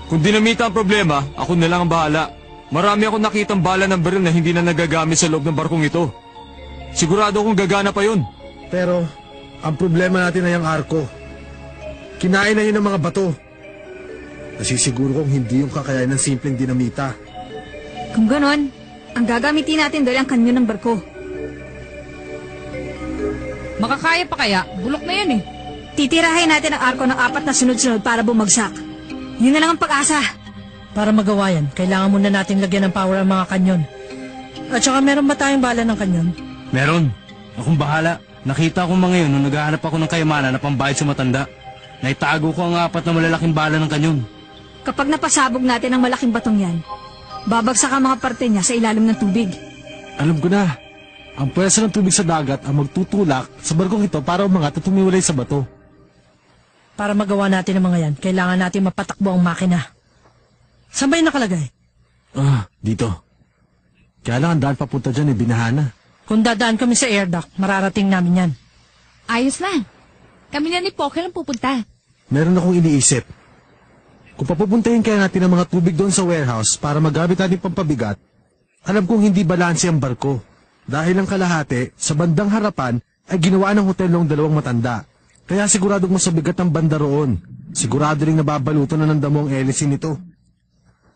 Kung dinamita ang problema, ako na lang ang bahala. Marami akong nakitang bala ng baril na hindi na nagagamit sa loob ng barkong ito. Sigurado akong gagana pa yun. Pero, ang problema natin ay ang arko. Kinain na yun ng mga bato. Nasisiguro kong hindi yung kakayanan ng simpleng dinamita. Kung ganon, ang gagamitin natin dahil ang kanyo ng barko. Makakaya pa kaya? Bulok na yan eh. Titirahin natin ang arko ng 4 na sunod-sunod para bumagsak. Yun na lang ang pag-asa. Para magawa yan, kailangan muna natin lagyan ng power ang mga kanyon. At saka meron ba tayong bala ng kanyon? Meron. Akong bahala. Nakita ko mga yun nung naghahanap ako ng kayamanan na pambayad sa matanda. Naitago ko ang 4 na malalaking bala ng kanyon. Kapag napasabog natin ang malaking batong yan, babagsak ang mga parte niya sa ilalim ng tubig. Alam ko na. Ang pwersa ng tubig sa dagat ang magtutulak sa barkong ito para umangat at tumiwalay sa bato. Para magawa natin ang mga yan, kailangan natin mapatakbo ang makina. Saan ba yung nakalagay? Dito. Kaya lang ang daan papunta dyan binahana. Kung dadaan kami sa air duct, mararating namin yan. Ayos na. Kami na ni Poker ang pupunta. Meron akong iniisip. Kung papupuntahin kaya natin ang mga tubig doon sa warehouse para magamit natin pampabigat, alam kong hindi balanse ang barko. Dahil ang kalahati, sa bandang harapan, ay ginawa ng hotel ng dalawang matanda. Kaya siguradong masabigat ang banda roon. Sigurado rin nababaluto na ng damo ang hélice nito.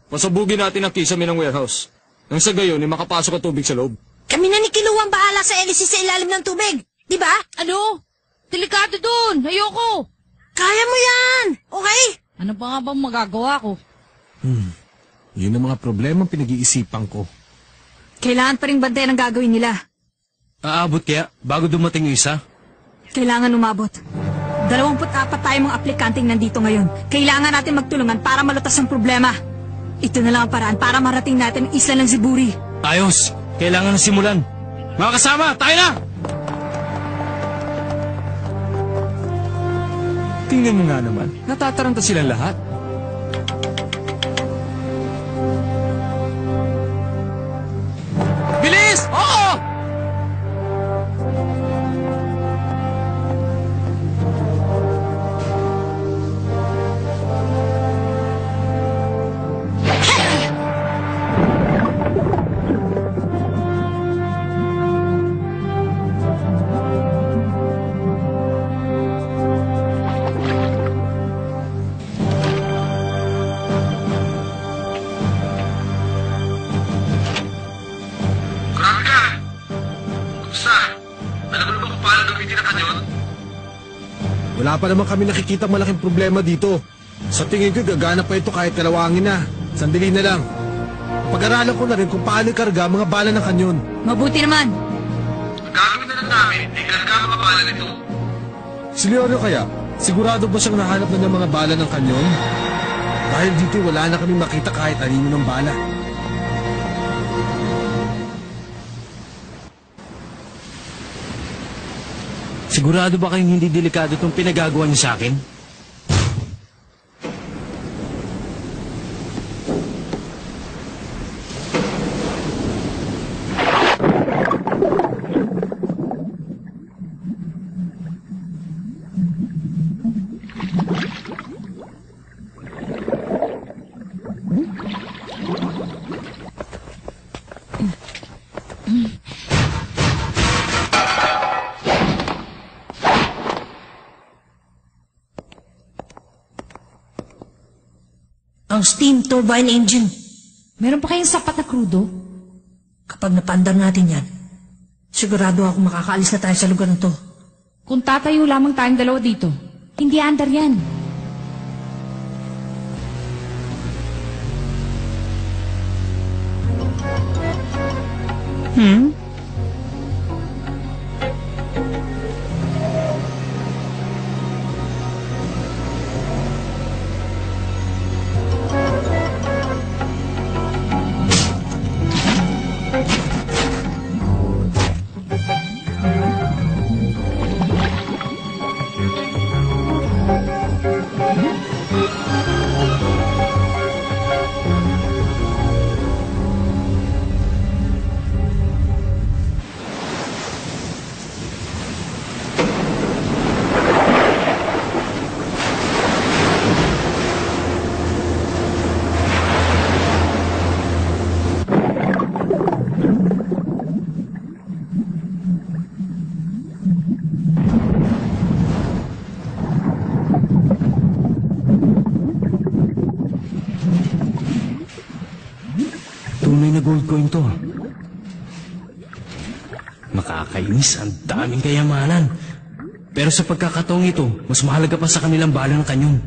Pasabugin natin ang kisame ng warehouse. Nang sa gayon ay makapasok ang tubig sa loob. Kami na ni Kilo ang bahala sa hélice sa ilalim ng tubig. Di ba? Ano? Delikado dun. Ayoko. Kaya mo yan! Okay? Ano pa nga bang magagawa ko? Yun ang mga problemang pinag-iisipan ko. Kailangan pa rin bantayan ang gagawin nila. Aabot kaya bago dumating yung isa? Kailangan umabot. 24 tayong mga aplikanteng nandito ngayon. Kailangan natin magtulungan para malutas ang problema. Ito na lang ang paraan para marating natin ang isla ng Ziburi. Ayos! Kailangan na simulan. Mga kasama, tayo na! Tingnan mo nga naman, natataranta silang lahat. Bilis! Oo! Wala pa naman kami nakikita malaking problema dito. Sa tingin ko, gagana pa ito kahit kalawangin na. Sandali na lang. Pag-aralan ko na rin kung paano ikarga mga bala ng kanyon. Mabuti naman. Gagawin na lang namin, ikarga mga bala nito. Si Leonio kaya, sigurado ba siyang nahanap na ng mga bala ng kanyon? Dahil dito wala na kami makita kahit anino ng bala. Sigurado ba kayong hindi delikado itong pinagagawa niyo sa akin? Ang steam turbine engine. Meron pa kayong sapat na krudo? Kapag napandar natin yan, sigurado ako makakaalis na tayo sa lugar na to. Kung tatayo lamang tayong dalawa dito, hindi andar yan. Tunay na gold coin to. Makakainis, ang daming kayamanan. Pero sa pagkakataong ito, mas mahalaga pa sa kanilang bala ng kanyon.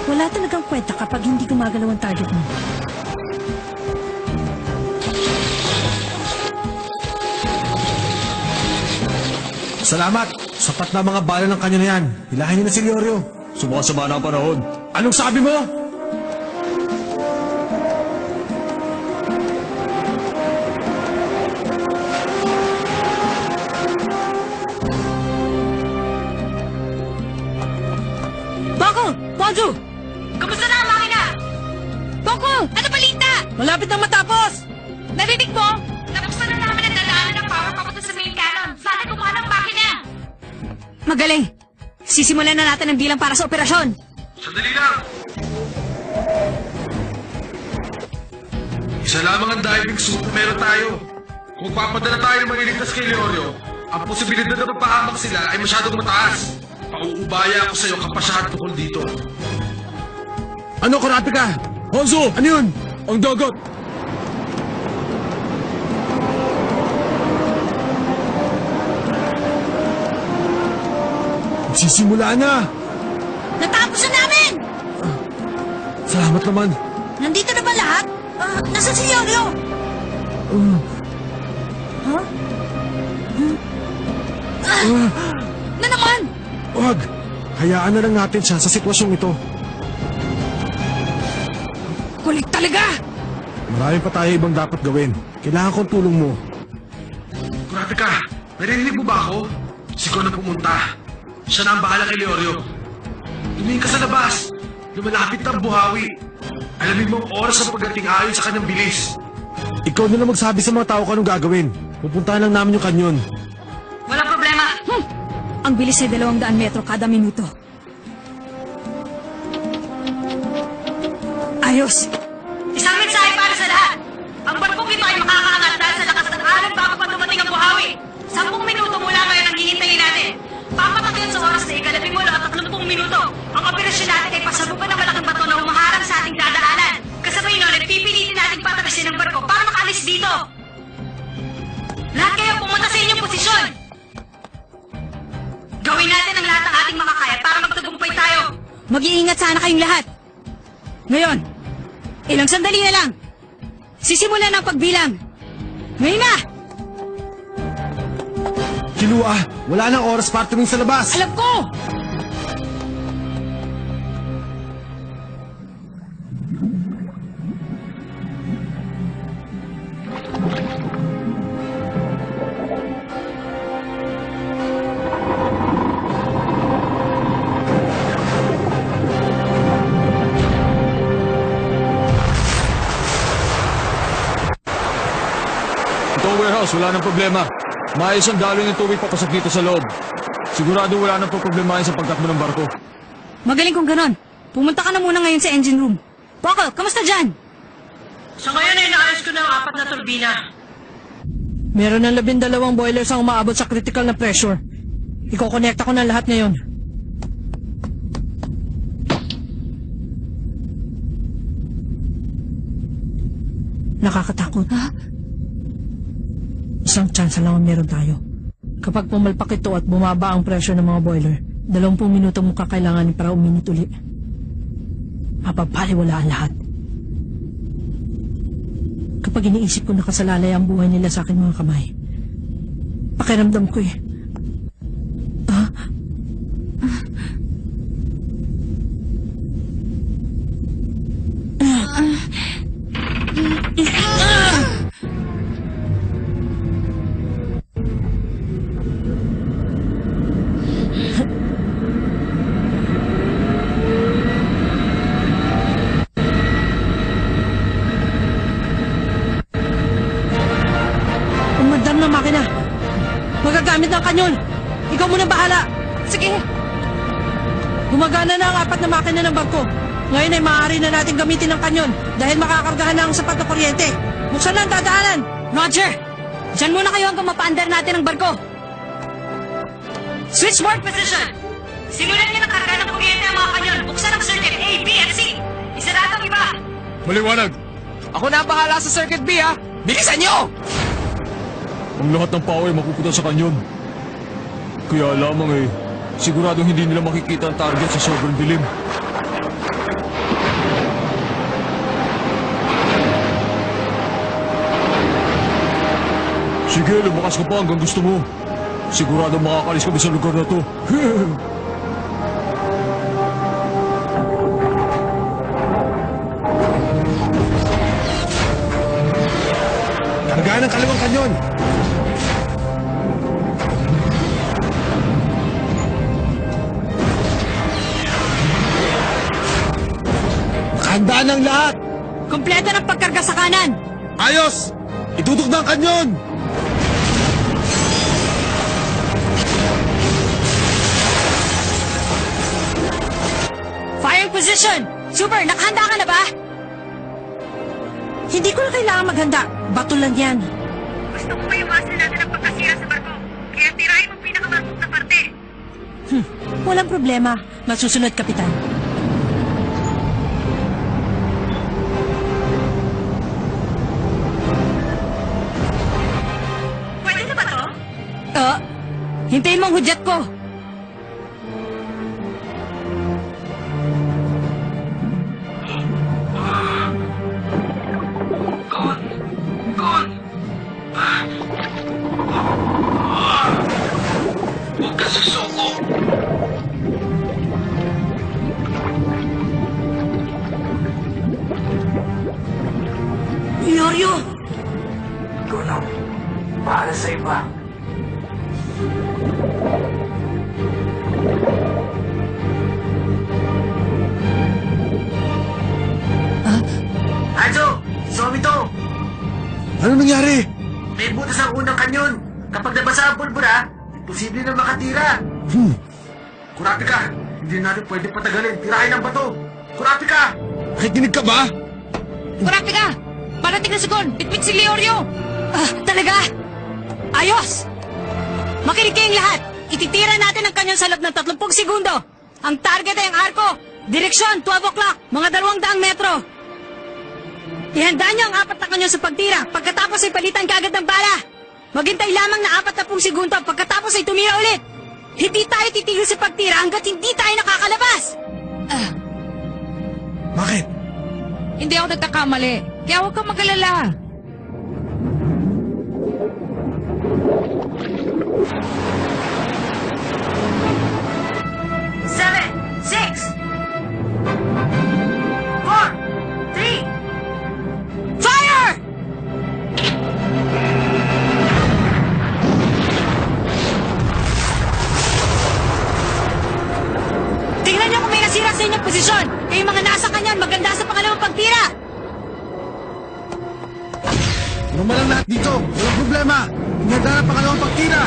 Wala talagang kwenta kapag hindi gumagalaw ang target mo. Salamat! Sapat na mga bala ng kanya na yan. Hilahin niyo na si Leorio. Sumasama na ang panahon. Anong sabi mo? Bako! Ponzo! Kamusta na ang makina? Boko! Ano balita? Malapit nang matapos! Narinig mo? Nabuksan na namin ang dadaanan ng power papunta sa main cannon. Sana gumana ang makina. Magaling! Sisimulan na natin ang bilang para sa operasyon. Sandali lang! Isa lamang ang diving suit na meron tayo. Kung papadala tayo ng maniligtas kay Leorio, ang posibilidad na mapahamak sila ay masyadong mataas. Pauubaya ako sa iyo kapasyahan tungkol dito. Ano, Kurapika? Hanzo! Ano yun? Ang dagat! Sisimula na! Natapos na namin! Salamat naman. Nandito na ba lahat? Nasaan si Leorio? Na naman! Wag! Hayaan na lang natin siya sa sitwasyong ito. Kulit talaga! Marami pa tayo ibang dapat gawin. Kailangan kong tulong mo. Kurapika, narinig mo ba ako? Sigaw na pumunta. Siya na ang bahala kay Leorio. Tumingin ka sa labas. Lumalapit na ang buhawi. Alamin mo ang oras ng pagdating ayon sa kanyang bilis. Ikaw na lang magsabi sa mga tao kung anong gagawin. Pupuntahan lang namin yung kanyon. Walang problema. Ang bilis ay 200 metro kada minuto. Ayos! Isang mensahe para sa lahat. Ang barkong ito ay makakaangat dahil sa lakas ng alon bago pa dumating ang buhawi. 10 minuto mula ngayon ang hihintayin natin. Papatak yun sa oras na 18 at 30 minuto. Ang operasyon natin ay pasabukan ng malaking bato na humaharang sa ating dadaanan. Kasabay nun, pipilitin natin patapasin ang barko para makaalis dito. Lahat kayo pumunta sa inyong posisyon. Gawin natin ang lahat ng ating makakaya para magtagumpay tayo. Mag-iingat sana kayong lahat. Ngayon, ilang sandali na lang. Sisimulan ang pagbilang. Ngayon na! Kilua, wala nang oras para tumingin sa labas. Alam ko! Ito ang warehouse, wala nang problema. Maayos ang daloy ng tubig papasok dito sa loob. Sigurado wala nang problemahin sa pagtakbo ng barko. Magaling kung ganon. Pumunta ka na muna ngayon sa engine room. Poco, kamusta dyan? Sa ngayon ay naayos ko na ang 4 na turbina. Meron ng 12 boilers ang umaabot sa critical na pressure. Iko-connecta ko na lahat ngayon. Nakakatakot. Isang chance lang ang meron tayo. Kapag pumalpak ito at bumaba ang pressure ng mga boiler, 20 minuto mo kakailanganin para uminit uli. Mapapaliwala ang lahat. Kapag iniisip ko nakasalalay ang buhay nila sa aking mga kamay, pakiramdam ko umadam ng makina. Magagamit ng kanyon. Ikaw muna bahala. Sige. Gumagana na ang 4 na makina ng barko. Ngayon ay maaari na natin gamitin ang kanyon dahil makakargahan na ang sapat na kuryente. Buksan na ang dadaanan. Roger! Diyan muna kayo hanggang mapaandar natin ang barko. Switchboard position. Simulan niyo ng karga ng kuryente ang mga kanyon. Buksan ang circuit A, B, at C. Isarado ang iba. Maliwanag! Ako na ang bahala sa Circuit B, ha? Bilisan nyo! Ang lahat ng power mapupunta sa kanyon. Kaya lamang siguradong hindi nila makikita ang target sa sobrang dilim. Sige, lumakas ka pa hanggang gusto mo. Sigurado makakalis kami sa lugar na to. Kargaan ang kalawang kanyon! Nakahanda ng lahat! Kompleto ng pagkarga sa kanan! Ayos! Itutok na ang kanyon! Firing position! Super, nakahanda ka na ba? Hindi ko na kailangan maghanda. Bato lang yan. Gusto ko maiwasan natin ang pagkasira sa barko. Kaya tirahin mo pinakamalapit na parte. Walang problema. Masusunod, Kapitan. Pwede na ba to? Hintayin mo ang hudyat ko! Yoryo! Ikaw lang. Bahala sa iba. Hanzo! Zombie to! Ano nangyari? May butas ang unang kanyon. Kapag nabasa ang pulbura, posible na makatira. Kurapit ka! Hindi natin pwede patagalin. Tirahin ang bato! Kurapit ka! Nakikinig ka ba? Kurapit ka! Parating na si Gon! Bitbit si Leorio! Talaga? Ayos! Makinig kayong lahat! Ititira natin ang kanyon sa loob ng 30 segundo! Ang target ay ang arko! Direksyon, 12 o'clock! Mga 200 metro! Ihanda niyo ang 4 na kanyon sa pagtira. Pagkatapos ay palitan kaagad ng bala. Maghintay lamang na 40 segundo. Pagkatapos ay tumira ulit. Hindi tayo titigil sa pagtira hanggat hindi tayo nakakalabas. Bakit? Hindi ako nagkakamali. Kaya huwag kang mag-alala. Seven, six, 4, 3, Fire! Tingnan niyo kung may nasira sa inyong posisyon. Kayong mga nasa kanyan, maganda sa pangalawang pagtira. Normal lang lahat dito. Walang problema. Hinanda na pangalawang pagtira.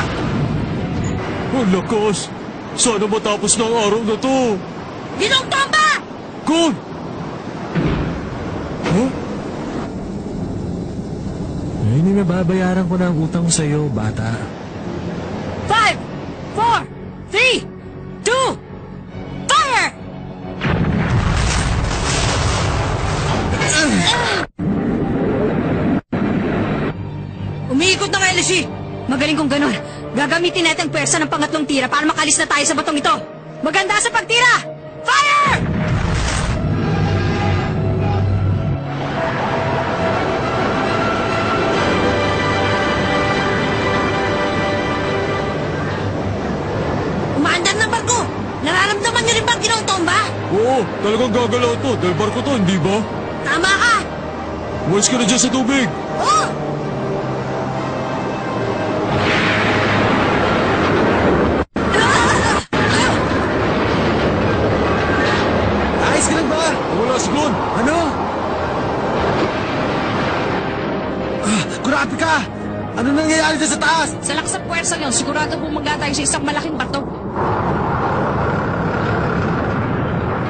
Ang lakas! Sana matapos na ang araw na to! Ginong tomba! Gon! Huh? Ay, hindi mababayaran ko na ang utang ko sa'yo, bata. 5, 4, 3, 2, fire! Umiikot ng LC. Magaling kong ganon. Gagamitin natin ang pwersa ng pangatlong tira para makalis na tayo sa batong ito. Maganda sa pagtira! Fire! Umaandar ng barko! Nararamdaman niyo rin ba ang Ginong-tomba? Oo, talagang gagalaw to dahil barko to, hindi ba? Tama ka! Umalis ka na dyan sa tubig! Oo! Ayos ka lang ba? Wala si Gon! Ano? Grabe ka! Ano nangyayari dyan sa taas? Sa lakas ng puwersa yun, sigurado bumaga tayo sa isang malaking bato.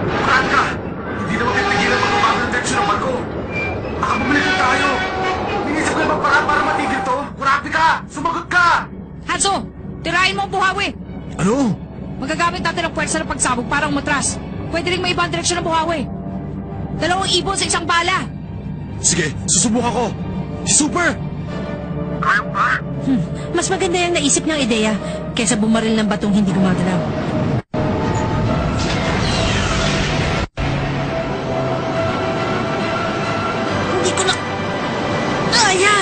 Kurapit ka! Hindi naman pipigilan magbabago ng direksyon ng barko. Baka bumalik tayo. Minisip ko naman para matigil to. Kurapit ka! Sumagot ka! Hanzo, tirahin mo ang buhawi. Ano? Magagamit natin ang puwersa ng pagsabog para umatras. Pwede rin may ibang direksyon ng buhawi. 2 ibon sa isang bala. Sige, susubukan ko. Si Super! Kaya mo ba? Mas maganda yung naisip niyang ideya kaysa bumaril ng batong hindi gumagalaw. Hindi ko na... Kaya!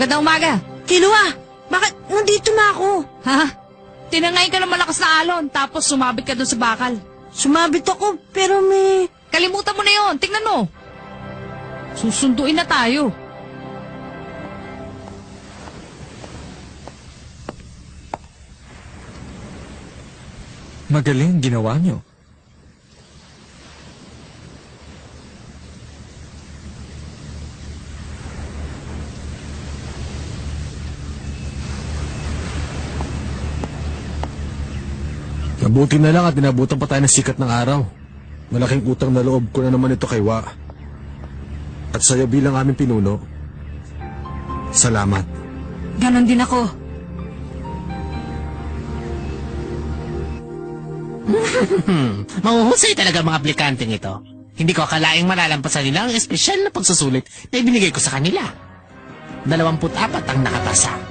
Magandang umaga. Kilua, bakit nandito na ako? Ha? Tinangay ka ng malakas na alon, tapos sumabit ka doon sa bakal. Sumabit ako, pero may... Kalimutan mo na yon. Tingnan mo. Susunduin na tayo. Magaling ginawa niyo. Mabuti na lang at inabutan pa tayo ng sikat ng araw. Malaking utang na loob ko na naman ito kay Wa. At sa'yo bilang aming pinuno, salamat. Ganon din ako. Mahuhusay talaga mga aplikanteng ito. Hindi ko akalaing malalampasan nila ang espesyal na pagsusulit na ibinigay ko sa kanila. 24 ang nakapasa.